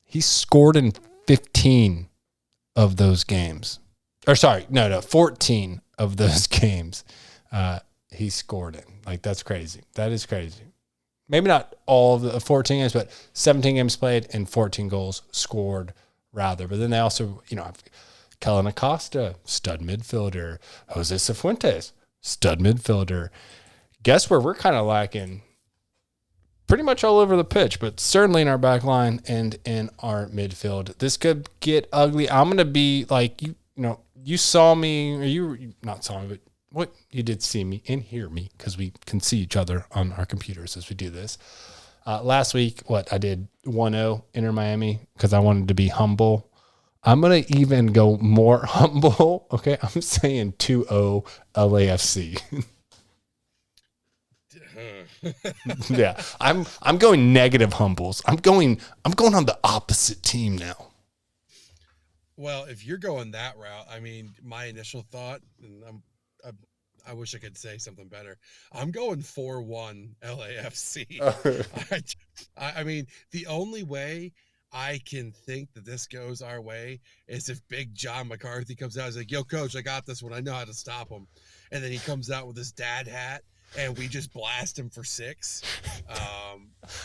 He scored in 15 of those games. 14 of those games. He scored in. That's crazy. That is crazy. Maybe not all of the 14 games, but 17 games played and 14 goals scored, rather. But then they also, have Kellen Acosta, stud midfielder. Jose Cifuentes, stud midfielder. Guess where we're kind of lacking? Pretty much all over the pitch, but certainly in our back line and in our midfield. This could get ugly. I'm going to be you saw me, or you not saw me, but what you did see me and hear me, because we can see each other on our computers as we do this. Last week, I did 1-0 Inter Miami because I wanted to be humble. I'm going to even go more humble. Okay. I'm saying 2-0 LAFC. Yeah, I'm going negative humbles. I'm going on the opposite team now. Well, if you're going that route, I mean, my initial thought, and I wish I could say something better. I'm going 4-1 LAFC. I mean, the only way I can think that this goes our way is if Big John McCarthy comes out. He's like, "Yo, coach, I got this one. I know how to stop him." And then he comes out with his dad hat, and we just blast him for 6.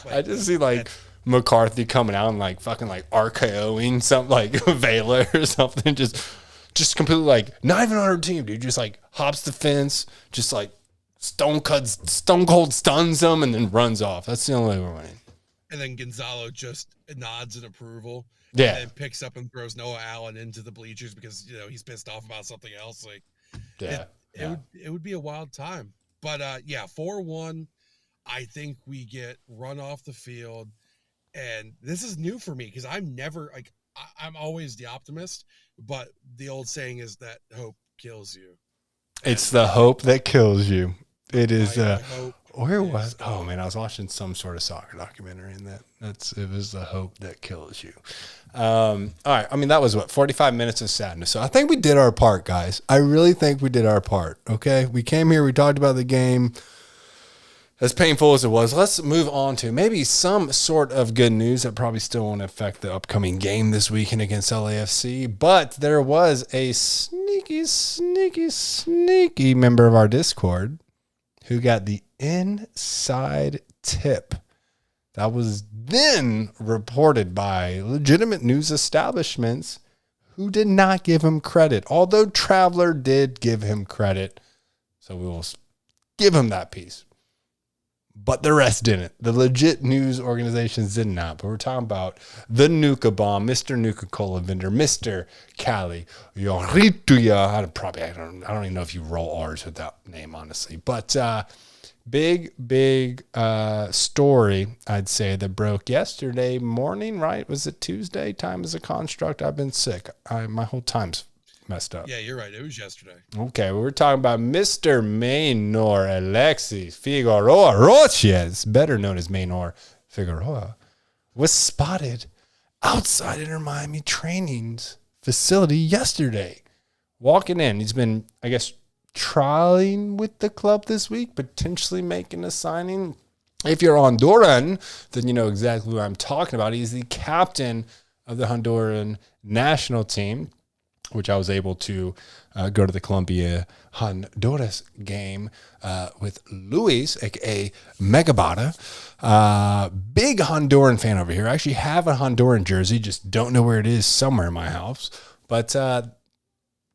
I just see like McCarthy coming out and like fucking like RKOing something like Vela or something. Just completely like not even on our team, dude. Just like hops the fence, just like stone cold stuns them and then runs off. That's the only way we're winning. And then Gonzalo just nods in approval. Yeah. And then picks up and throws Noah Allen into the bleachers because, he's pissed off about something else. Like, it would be a wild time. But, 4-1, I think we get run off the field. And this is new for me because I'm never, like, I'm always the optimist. But the old saying is that hope kills you. It's the hope that kills you. It is, where was? Gone. Oh man, I was watching some sort of soccer documentary, and it was the hope that kills you. All right, I mean that was 45 minutes of sadness. So I think we did our part, guys. I really think we did our part. Okay, we came here, we talked about the game. As painful as it was, let's move on to maybe some sort of good news that probably still won't affect the upcoming game this weekend against LAFC. But there was a sneaky member of our Discord who got the inside tip that was then reported by legitimate news establishments who did not give him credit, although Traveler did give him credit. So we will give him that piece. But the rest didn't. The legit news organizations did not. But we're talking about the Nuka Bomb, Mr. Nuka Cola Vendor, Mr. Cali Yorituya. I don't even know if you roll R's with that name, honestly. But big story, I'd say, that broke yesterday morning, right? Was it Tuesday? Time is a construct. I've been sick. My whole time's messed up. Yeah, you're right. It was yesterday. Okay, we're talking about Mr. Maynor Alexis Figueroa Roches, better known as Maynor Figueroa, was spotted outside Inter Miami training's facility yesterday. Walking in, he's been, I guess, trialing with the club this week, potentially making a signing. If you're Honduran, then you know exactly what I'm talking about. He's the captain of the Honduran national team, which I was able to go to the Colombia Honduras game with Luis, a.k.a. Megabata. Big Honduran fan over here. I actually have a Honduran jersey, just don't know where it is, somewhere in my house. But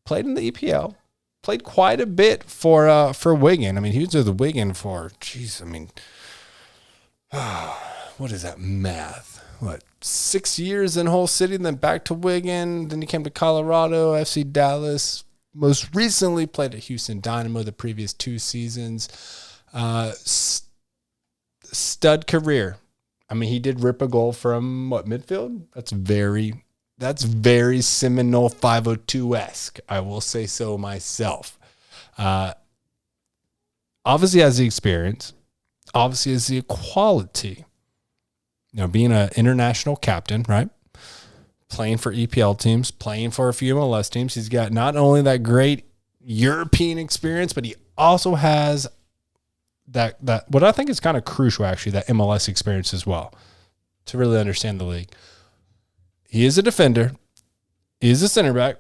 played in the EPL, played quite a bit for Wigan. I mean, he was with the Wigan for, what is that math? 6 years in Hull City, then back to Wigan. Then he came to Colorado, FC Dallas. Most recently played at Houston Dynamo the previous 2 seasons. Stud career. I mean, he did rip a goal from midfield? That's very Seminole 502-esque. I will say so myself. Obviously has the experience. Obviously has the quality. Being an international captain, right? Playing for EPL teams, playing for a few MLS teams. He's got not only that great European experience, but he also has that what I think is kind of crucial, actually, that MLS experience as well, to really understand the league. He is a defender. He is a center back.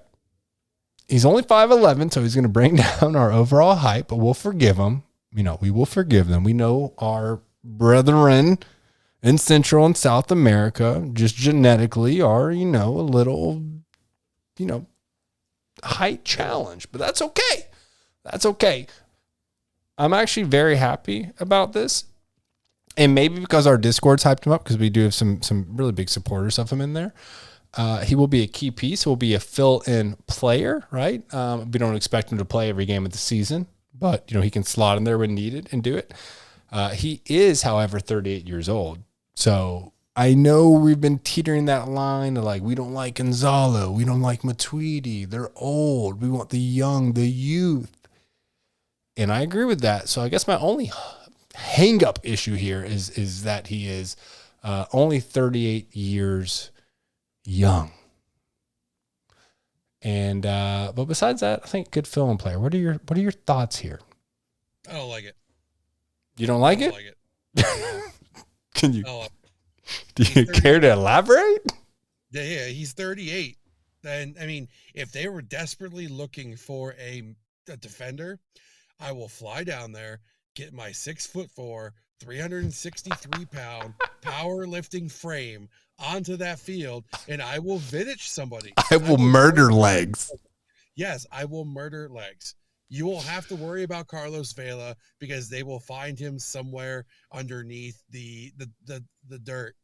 He's only 5'11", so he's going to bring down our overall height, but we'll forgive him. We will forgive them. We know our brethren in Central and South America, just genetically, are, a little, height challenge. But that's okay. That's okay. I'm actually very happy about this. And maybe because our Discord's hyped him up, because we do have some really big supporters of him in there. He will be a key piece. He'll be a fill-in player, right? We don't expect him to play every game of the season, but, he can slot in there when needed and do it. He is, however, 38 years old. So I know we've been teetering that line of like, we don't like Gonzalo. We don't like Matuidi. They're old. We want the young, the youth. And I agree with that. So I guess my only hang-up issue here is that he is only 38 years young. And but besides that, I think good film player. What are your thoughts here? I don't like it. You don't like I don't it? like it. Can you? Oh, Do you care to elaborate? yeah, he's 38. And I mean, if they were desperately looking for a defender, I will fly down there, get my 6'4", 363-pound powerlifting frame onto that field, and I will vintage somebody. I will murder legs. Yes, I will murder legs. You won't have to worry about Carlos Vela because they will find him somewhere underneath the dirt.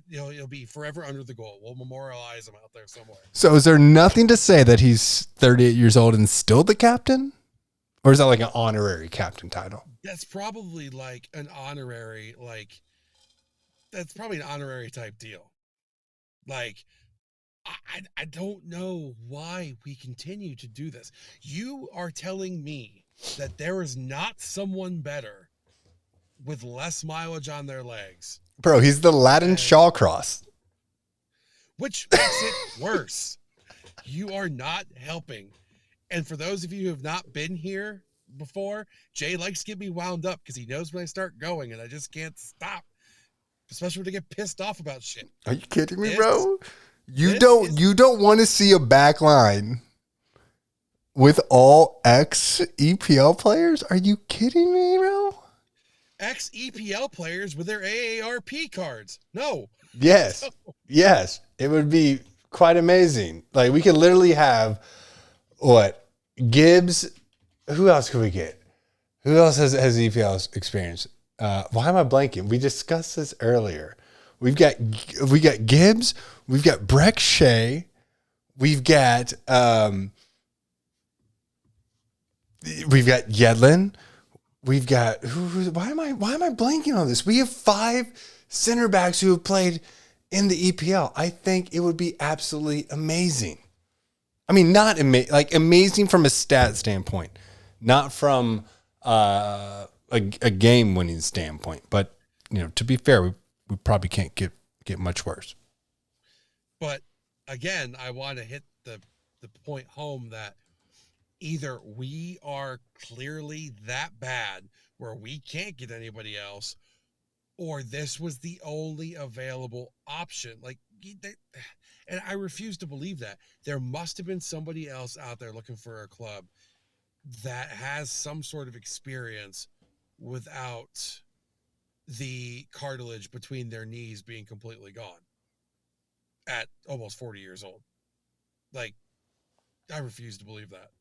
He'll be forever under the goal. We'll memorialize him out there somewhere. So is there nothing to say that he's 38 years old and still the captain? Or is that like an honorary captain title? That's probably like an honorary, that's probably an honorary type deal. Like, I don't know why we continue to do this. You are telling me that there is not someone better with less mileage on their legs. Bro, he's the Latin Shawcross. Which makes it worse. You are not helping. And for those of you who have not been here before, Jay likes to get me wound up because he knows when I start going and I just can't stop. Especially when I get pissed off about shit. Are you kidding me, bro? You don't want to see a back line with all ex EPL players? Are you kidding me, bro? Ex EPL players with their AARP cards. No. Yes. Yes. It would be quite amazing. Like we could literally have Gibbs. Who else could we get? Who else has EPL experience? Why am I blanking? We discussed this earlier. We got Gibbs. We've got Breck Shea. We've got Yedlin. We've got why am I blanking on this? We have 5 center backs who have played in the EPL. I think it would be absolutely amazing. I mean, not amazing from a stat standpoint, not from a game winning standpoint. But to be fair, we probably can't get much worse. But again, I want to hit the point home that either we are clearly that bad where we can't get anybody else, or this was the only available option. And I refuse to believe that. There must have been somebody else out there looking for a club that has some sort of experience without the cartilage between their knees being completely gone at almost 40 years old. I refuse to believe that.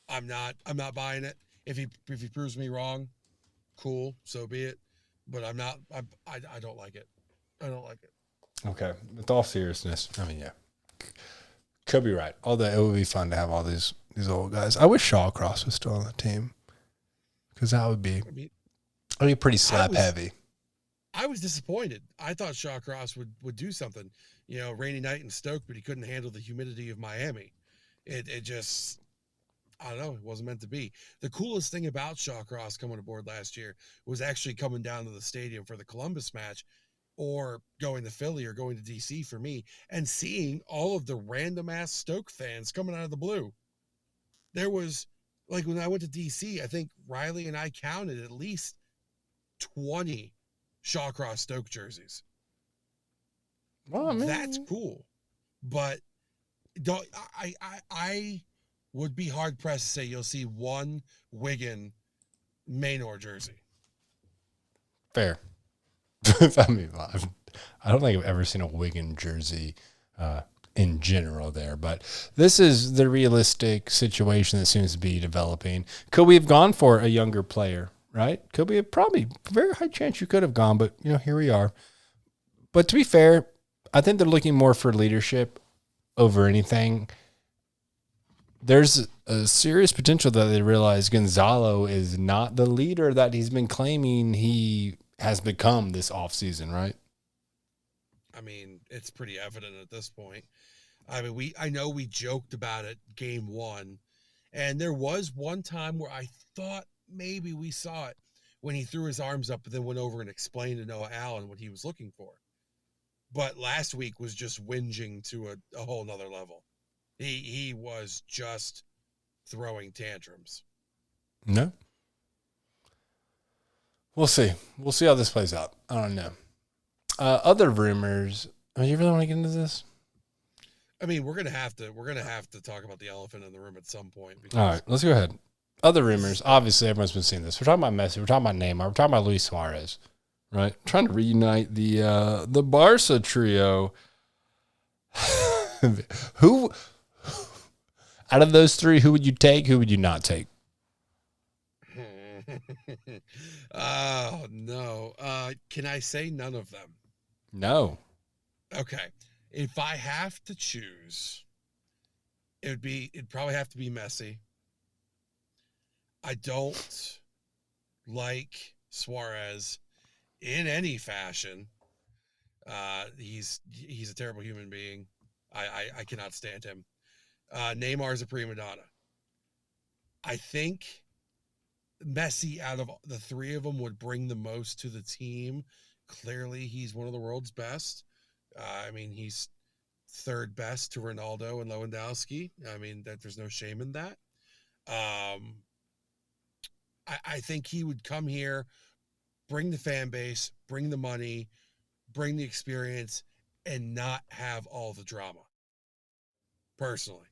I'm not buying it. If he proves me wrong, cool, so be it. But I don't like it. I don't like it. Okay. With all seriousness, I mean, yeah. Could be right. Although it would be fun to have all these old guys. I wish Shawcross was still on the team. Because that would be pretty slap heavy. I was disappointed. I thought Shawcross would do something. Rainy night in Stoke, but he couldn't handle the humidity of Miami. It just, I don't know, it wasn't meant to be. The coolest thing about Shawcross coming aboard last year was actually coming down to the stadium for the Columbus match, or going to Philly or going to DC for me, and seeing all of the random ass Stoke fans coming out of the blue. There was, when I went to DC, I think Riley and I counted at least 20 Shawcross Stoke jerseys. Well, I mean, that's cool. But I would be hard pressed to say you'll see one Wigan Maynor jersey. Fair. I mean, I don't think I've ever seen a Wigan jersey in general there, but this is the realistic situation that seems to be developing. Could we have gone for a younger player, right? Could we have? Probably very high chance you could have gone, but here we are. But to be fair, I think they're looking more for leadership over anything. There's a serious potential that they realize Gonzalo is not the leader that he's been claiming he has become this offseason, right? I mean, it's pretty evident at this point. I mean, I know we joked about it game 1, and there was one time where I thought maybe we saw it when he threw his arms up and then went over and explained to Noah Allen what he was looking for. But last week was just whinging to a whole nother level. He was just throwing tantrums. No. We'll see. We'll see how this plays out. I don't know. Other rumors. Oh, you really want to get into this? I mean, we're gonna have to talk about the elephant in the room at some point. Because all right, let's go ahead. Other rumors. Obviously, everyone's been seeing this. We're talking about Messi. We're talking about Neymar. We're talking about Luis Suarez. Right? We're trying to reunite the Barca trio. Who out of those three? Who would you take? Who would you not take? Oh no! Can I say none of them? No. Okay. If I have to choose, it'd probably have to be Messi. I don't like Suarez in any fashion. He's a terrible human being. I cannot stand him. Neymar is a prima donna. I think Messi, out of the three of them, would bring the most to the team. Clearly, he's one of the world's best. I mean, he's third best to Ronaldo and Lewandowski. I mean, there's no shame in that. I think he would come here, bring the fan base, bring the money, bring the experience, and not have all the drama. Personally.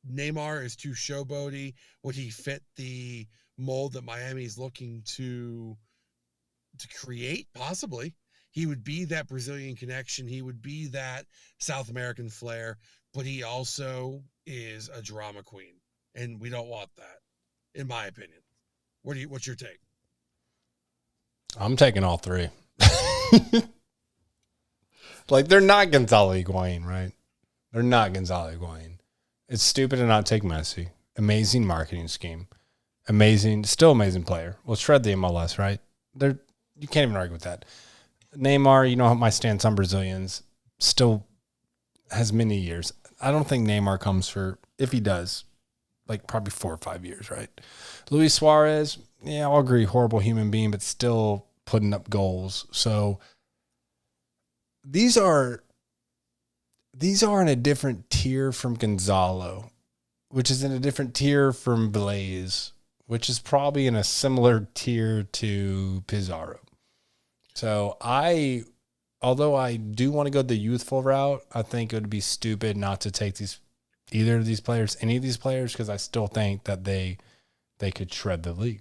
Neymar is too showboaty. Would he fit the mold that Miami's looking to create? Possibly. He would be that Brazilian connection. He would be that South American flair, but he also is a drama queen, and we don't want that, in my opinion. What's your take? I'm taking all three. Like, they're not Gonzalo Higuain, right? They're not Gonzalo Higuain. It's stupid to not take Messi. Amazing marketing scheme. Still amazing player. We'll shred the MLS, right? You can't even argue with that. Neymar, you know my stance on Brazilians, still has many years. I don't think Neymar comes for, if he does, like probably 4 or 5 years, right? Luis Suarez, yeah, I'll agree, horrible human being, but still putting up goals. So these are in a different tier from Gonzalo, which is in a different tier from Blaze, which is probably in a similar tier to Pizarro. So although I do want to go the youthful route, I think it would be stupid not to take any of these players, because I still think that they could shred the league.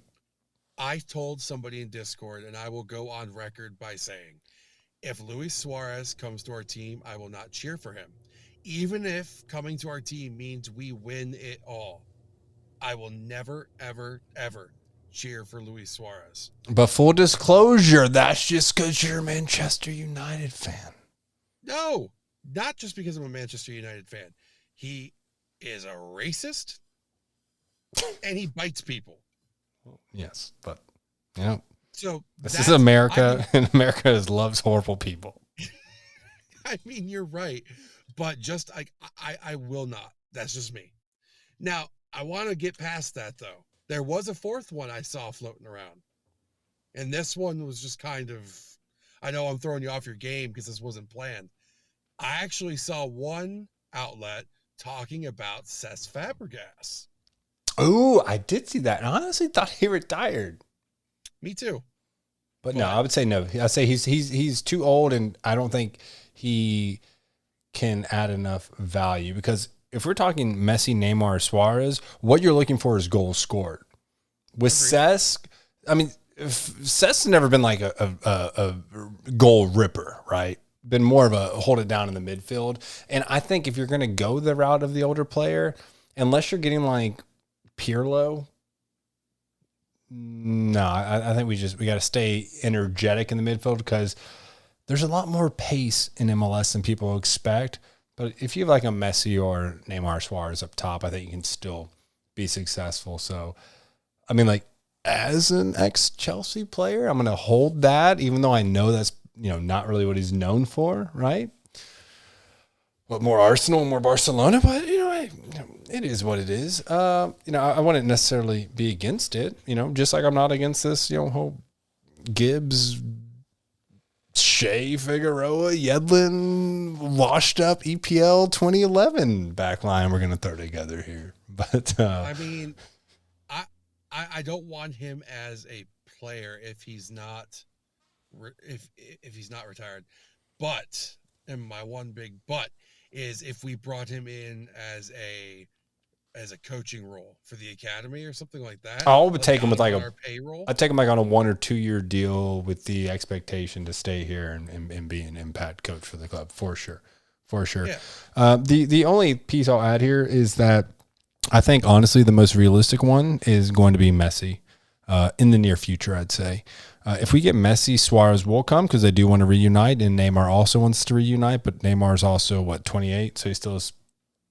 I told somebody in Discord, and I will go on record by saying, if Luis Suarez comes to our team, I will not cheer for him. Even if coming to our team means we win it all, I will never, ever, ever cheer for Luis Suarez. But full disclosure, that's just because you're a Manchester United fan. No, not just because I'm a Manchester United fan. He is a racist, and he bites people. Yes, but, you know, so this is America, and America loves horrible people. I mean, you're right, but just I will not. That's just me. Now, I want to get past that, though. There was a fourth one I saw floating around, and this one was just kind of, I know I'm throwing you off your game because this wasn't planned. I actually saw one outlet talking about Cesc Fabregas. Oh, I did see that. I honestly thought he retired. Me too. But no, I would say no. I say he's too old, and I don't think he can add enough value, because if we're talking Messi, Neymar, Suarez, what you're looking for is goals scored. With Cesc, I mean, Cesc has never been like a goal ripper, right? Been more of a hold it down in the midfield. And I think if you're going to go the route of the older player, unless you're getting like Pirlo, no, I think we got to stay energetic in the midfield, because there's a lot more pace in MLS than people expect. But if you have like a Messi or Neymar, Suarez up top, I think you can still be successful. So, I mean, like, as an ex-Chelsea player, I'm going to hold that, even though I know that's, not really what he's known for, right? But more Arsenal, more Barcelona. But, It is what it is. I wouldn't necessarily be against it, just like I'm not against this, whole Gibbs, Shea, Figueroa, Yedlin, washed up EPL 2011 backline we're going to throw together here. But I mean, I don't want him as a player if he's not if he's not retired. But, and my one big but is if we brought him in as a coaching role for the academy or something like that. I would take him with like our payroll. I'd take him like on a 1 or 2 year deal with the expectation to stay here and be an impact coach for the club for sure. Yeah. The only piece I'll add here is that I think honestly the most realistic one is going to be Messi in the near future. I'd say if we get Messi, Suarez will come because they do want to reunite, and Neymar also wants to reunite. But Neymar's also 28, so he still has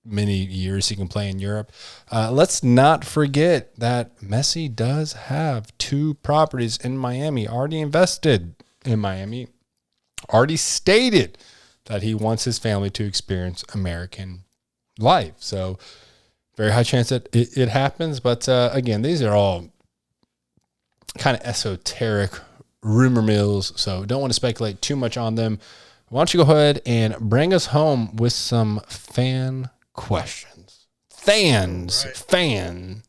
many years he can play in Europe. Let's not forget that Messi does have 2 properties in Miami, already invested in Miami, already stated that he wants his family to experience American life. So very high chance that it happens. But again, these are all kind of esoteric rumor mills, so don't want to speculate too much on them. Why don't you go ahead and bring us home with some fan questions. Fans questions.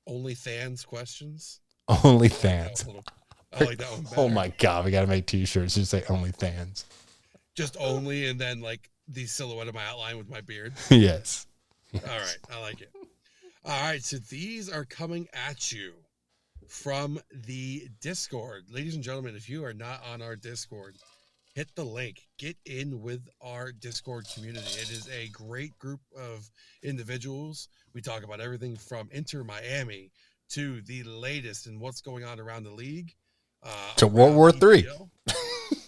Only fans questions? Only fans. I like that one better. Oh my God, we got to make t-shirts that say only fans. Just only, and then like the silhouette of my outline with my beard. Yes. All right, I like it. All right, so these are coming at you from the Discord. Ladies and gentlemen, if you are not on our Discord, hit the link. Get in with our Discord community. It is a great group of individuals. We talk about everything from Inter Miami to the latest and what's going on around the league. To World War III.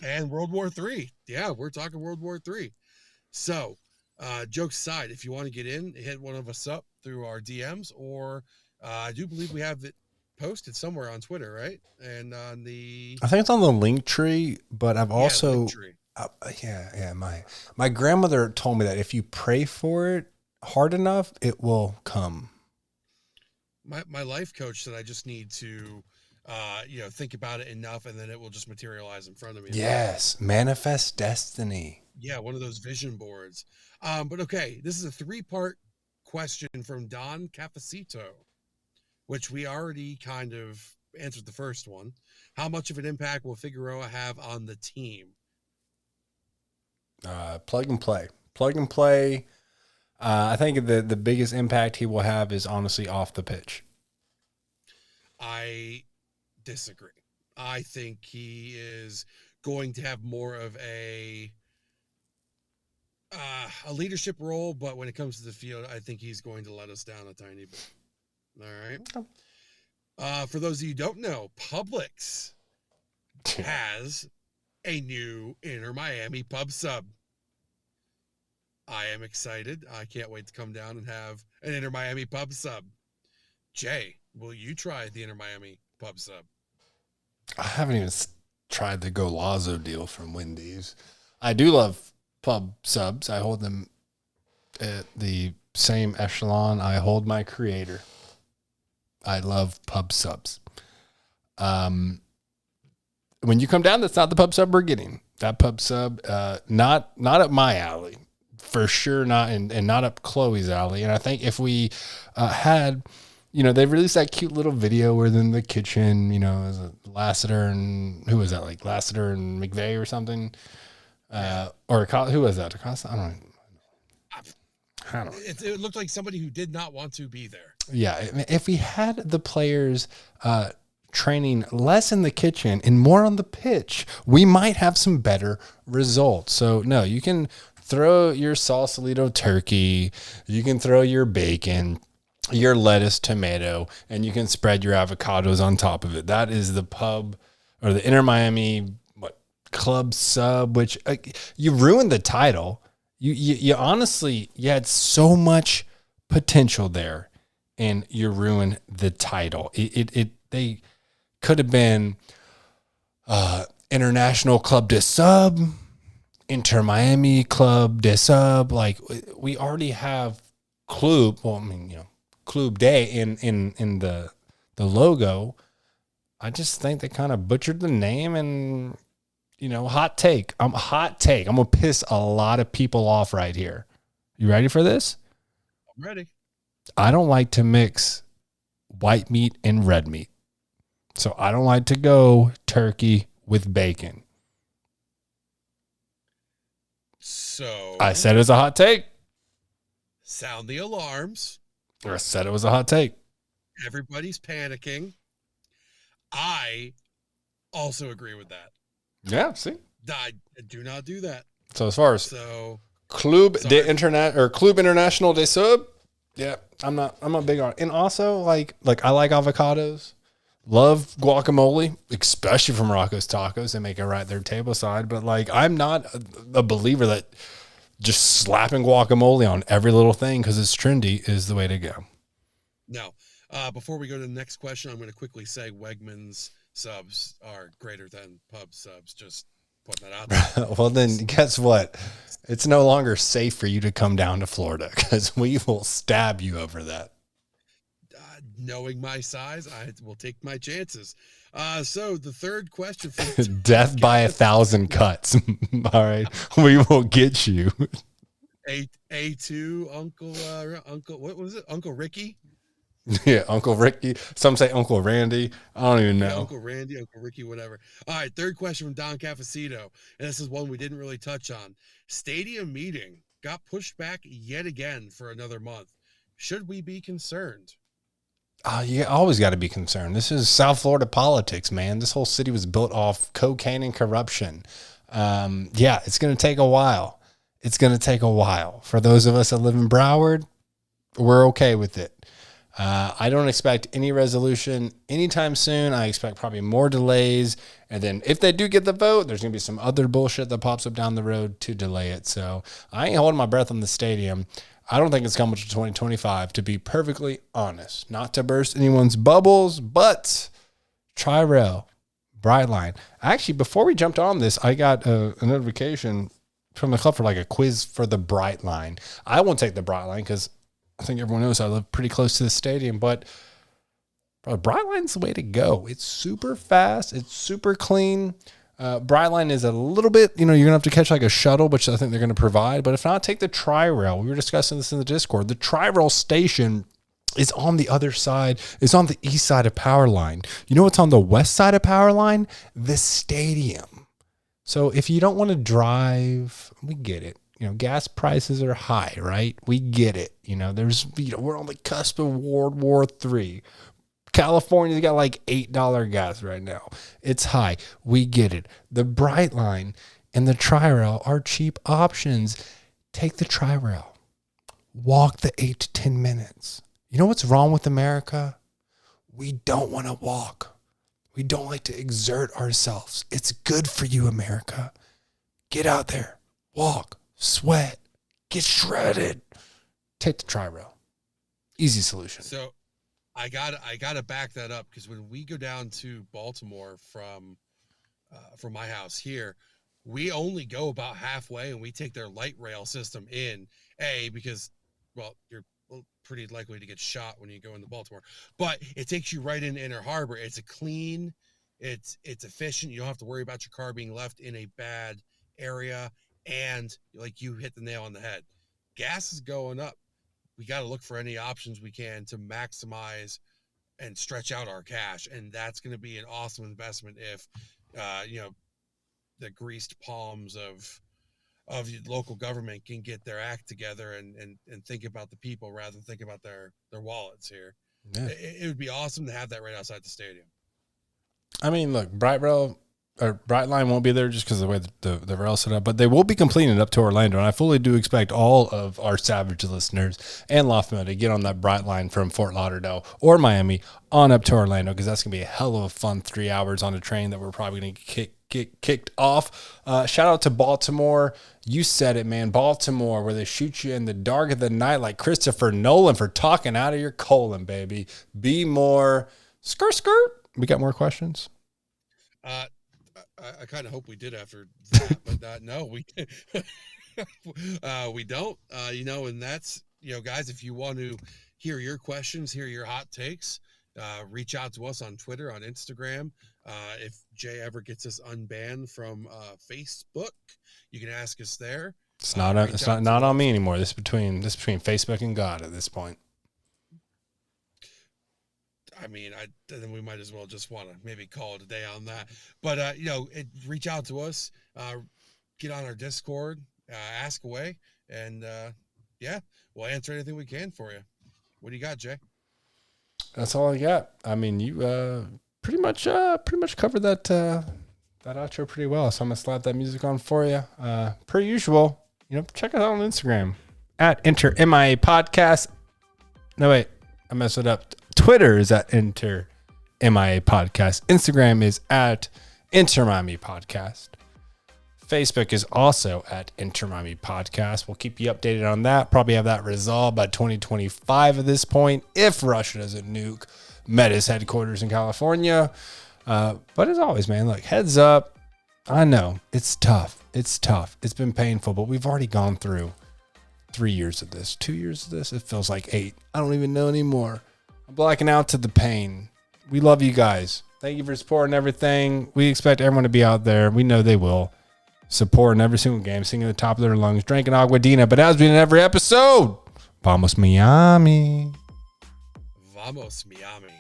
And World War III. Yeah, we're talking World War III. So, jokes aside, if you want to get in, hit one of us up through our DMs, or I do believe we have it posted somewhere on Twitter, right? And on I think it's on the link tree, but I've also my grandmother told me that if you pray for it hard enough, it will come. My life coach said I just need to think about it enough, and then it will just materialize in front of me. Yes, manifest destiny. Yeah, one of those vision boards. But okay, this is a 3-part question from Don Cafecito, which we already kind of answered the first one. How much of an impact will Figueroa have on the team? Plug and play. I think the biggest impact he will have is honestly off the pitch. I disagree. I think he is going to have more of a leadership role, but when it comes to the field, I think he's going to let us down a tiny bit. All right. For those of you who don't know, Publix has a new Inter Miami pub sub. I am excited. I can't wait to come down and have an Inter Miami pub sub. Jay, will you try the Inter Miami pub sub? I haven't even tried the Golazo deal from Wendy's. I do love pub subs. I hold them at the same echelon I hold my creator. I love pub subs. When you come down, that's not the pub sub we're getting. That pub sub, not up my alley, for sure. Not and not up Chloe's alley. And I think if we had, they released that cute little video where in the kitchen, as a Lassiter and who was that? Like Lassiter and McVeigh or something, or who was that? I don't know. It looked like somebody who did not want to be there. Yeah, if we had the players training less in the kitchen and more on the pitch, we might have some better results. So, no, you can throw your Sausalito turkey, you can throw your bacon, your lettuce, tomato, and you can spread your avocados on top of it. That is the pub or the Inter Miami club sub, which you ruined the title. You honestly, you had so much potential there, and you ruined the title. They could have been International Club de Sub, Inter Miami Club de Sub. Like, we already have Club. Well, I mean, Club Day in the logo. I just think they kind of butchered the name and, hot take. I'm going to piss a lot of people off right here. You ready for this? I'm ready. I don't like to mix white meat and red meat. So I don't like to go turkey with bacon. So I said it was a hot take. Sound the alarms. I said it was a hot take. Everybody's panicking. I also agree with that. Yeah, see? I do not do that. So as far as Club International de Sub, yeah, I'm not big on it. And also, like I like avocados. Love guacamole, especially from Rocco's Tacos. They make it right there table side. But I'm not a believer that just slapping guacamole on every little thing because it's trendy is the way to go. No. Before we go to the next question, I'm going to quickly say Wegmans subs are greater than pub subs. Just putting that out there. Well, then guess what? It's no longer safe for you to come down to Florida because we will stab you over that. Knowing my size, I will take my chances. So the third question for death by 1,000 cuts. All right, we will get you. A2 Uncle what was it? Uncle Ricky? Yeah, Uncle Ricky. Some say Uncle Randy. I don't even know. Yeah, Uncle Randy, Uncle Ricky, whatever. All right, third question from Don Cafacito, and this is one we didn't really touch on. Stadium meeting got pushed back yet again for another month. Should we be concerned? You always got to be concerned. This is South Florida politics, man. This whole city was built off cocaine and corruption. Yeah, it's going to take a while. It's going to take a while. For those of us that live in Broward, we're okay with it. I don't expect any resolution anytime soon. I expect probably more delays. And then if they do get the vote, there's going to be some other bullshit that pops up down the road to delay it. So I ain't holding my breath on the stadium. I don't think it's coming to 2025, to be perfectly honest. Not to burst anyone's bubbles, but Tri-Rail, Brightline. Actually, before we jumped on this, I got a notification from the club for a quiz for the Brightline. I won't take the Brightline because I think everyone knows I live pretty close to the stadium, but Brightline's the way to go. It's super fast. It's super clean. Brightline is a little bit, you're going to have to catch a shuttle, which I think they're going to provide. But if not, take the Tri-Rail. We were discussing this in the Discord. The Tri-Rail station is on the other side. It's on the east side of Powerline. You know what's on the west side of Powerline? The stadium. So if you don't want to drive, we get it. Gas prices are high, right? We get it. We're on the cusp of World War III. California's got $8 gas right now. It's high. We get it. The Brightline and the Tri-Rail are cheap options. Take the Tri-Rail. Walk the 8 to 10 minutes. You know what's wrong with America? We don't want to walk. We don't like to exert ourselves. It's good for you, America. Get out there. Walk. Sweat. Get shredded. Take the Tri-Rail. Easy solution. So I gotta back that up because when we go down to Baltimore from my house here, we only go about halfway and we take their light rail system in. Because you're pretty likely to get shot when you go into Baltimore, but it takes you right into Inner Harbor. It's a clean, it's efficient. You don't have to worry about your car being left in a bad area, and you hit the nail on the head. Gas is going up. We got to look for any options we can to maximize and stretch out our cash. And that's going to be an awesome investment if, the greased palms of local government can get their act together and think about the people rather than think about their wallets here. Yeah. It would be awesome to have that right outside the stadium. I mean, look, Brightline won't be there just because of the way the rail's set up, but they will be completing it up to Orlando. And I fully do expect all of our Savage listeners and Lofton to get on that Brightline from Fort Lauderdale or Miami on up to Orlando, because that's going to be a hell of a fun 3 hours on a train that we're probably going to get kicked off. Shout out to Baltimore. You said it, man. Baltimore, where they shoot you in the dark of the night like Christopher Nolan for talking out of your colon, baby. Be more skirt. We got more questions? I kind of hope we did after that, but no, we we don't. And that's guys. If you want to hear your questions, hear your hot takes, reach out to us on Twitter, on Instagram. If Jay ever gets us unbanned from Facebook, you can ask us there. It's not on me anymore. This is between Facebook and God at this point. I mean, then we might as well just want to maybe call it a day on that. But reach out to us, get on our Discord, ask away, and we'll answer anything we can for you. What do you got, Jay? That's all I got. I mean, you pretty much covered that outro pretty well. So I'm gonna slap that music on for you. Per usual, check us out on Instagram at Enter MIA Podcast. No wait, I messed it up. Twitter is at Enter MIA Podcast. Instagram is at Enter Miami Podcast. Facebook is also at Enter Miami Podcast. We'll keep you updated on that. Probably have that resolved by 2025 at this point, if Russia doesn't nuke Meta's headquarters in California. But as always, man, look, heads up. I know it's tough. It's been painful, but we've already gone through 3 years of this, 2 years of this. It feels like 8. I don't even know anymore. I'm blacking out to the pain. We love you guys. Thank you for supporting everything. We expect everyone to be out there. We know they will. Supporting every single game, singing at the top of their lungs, drinking Aguadina. But as we do in every episode, Vamos Miami. Vamos Miami.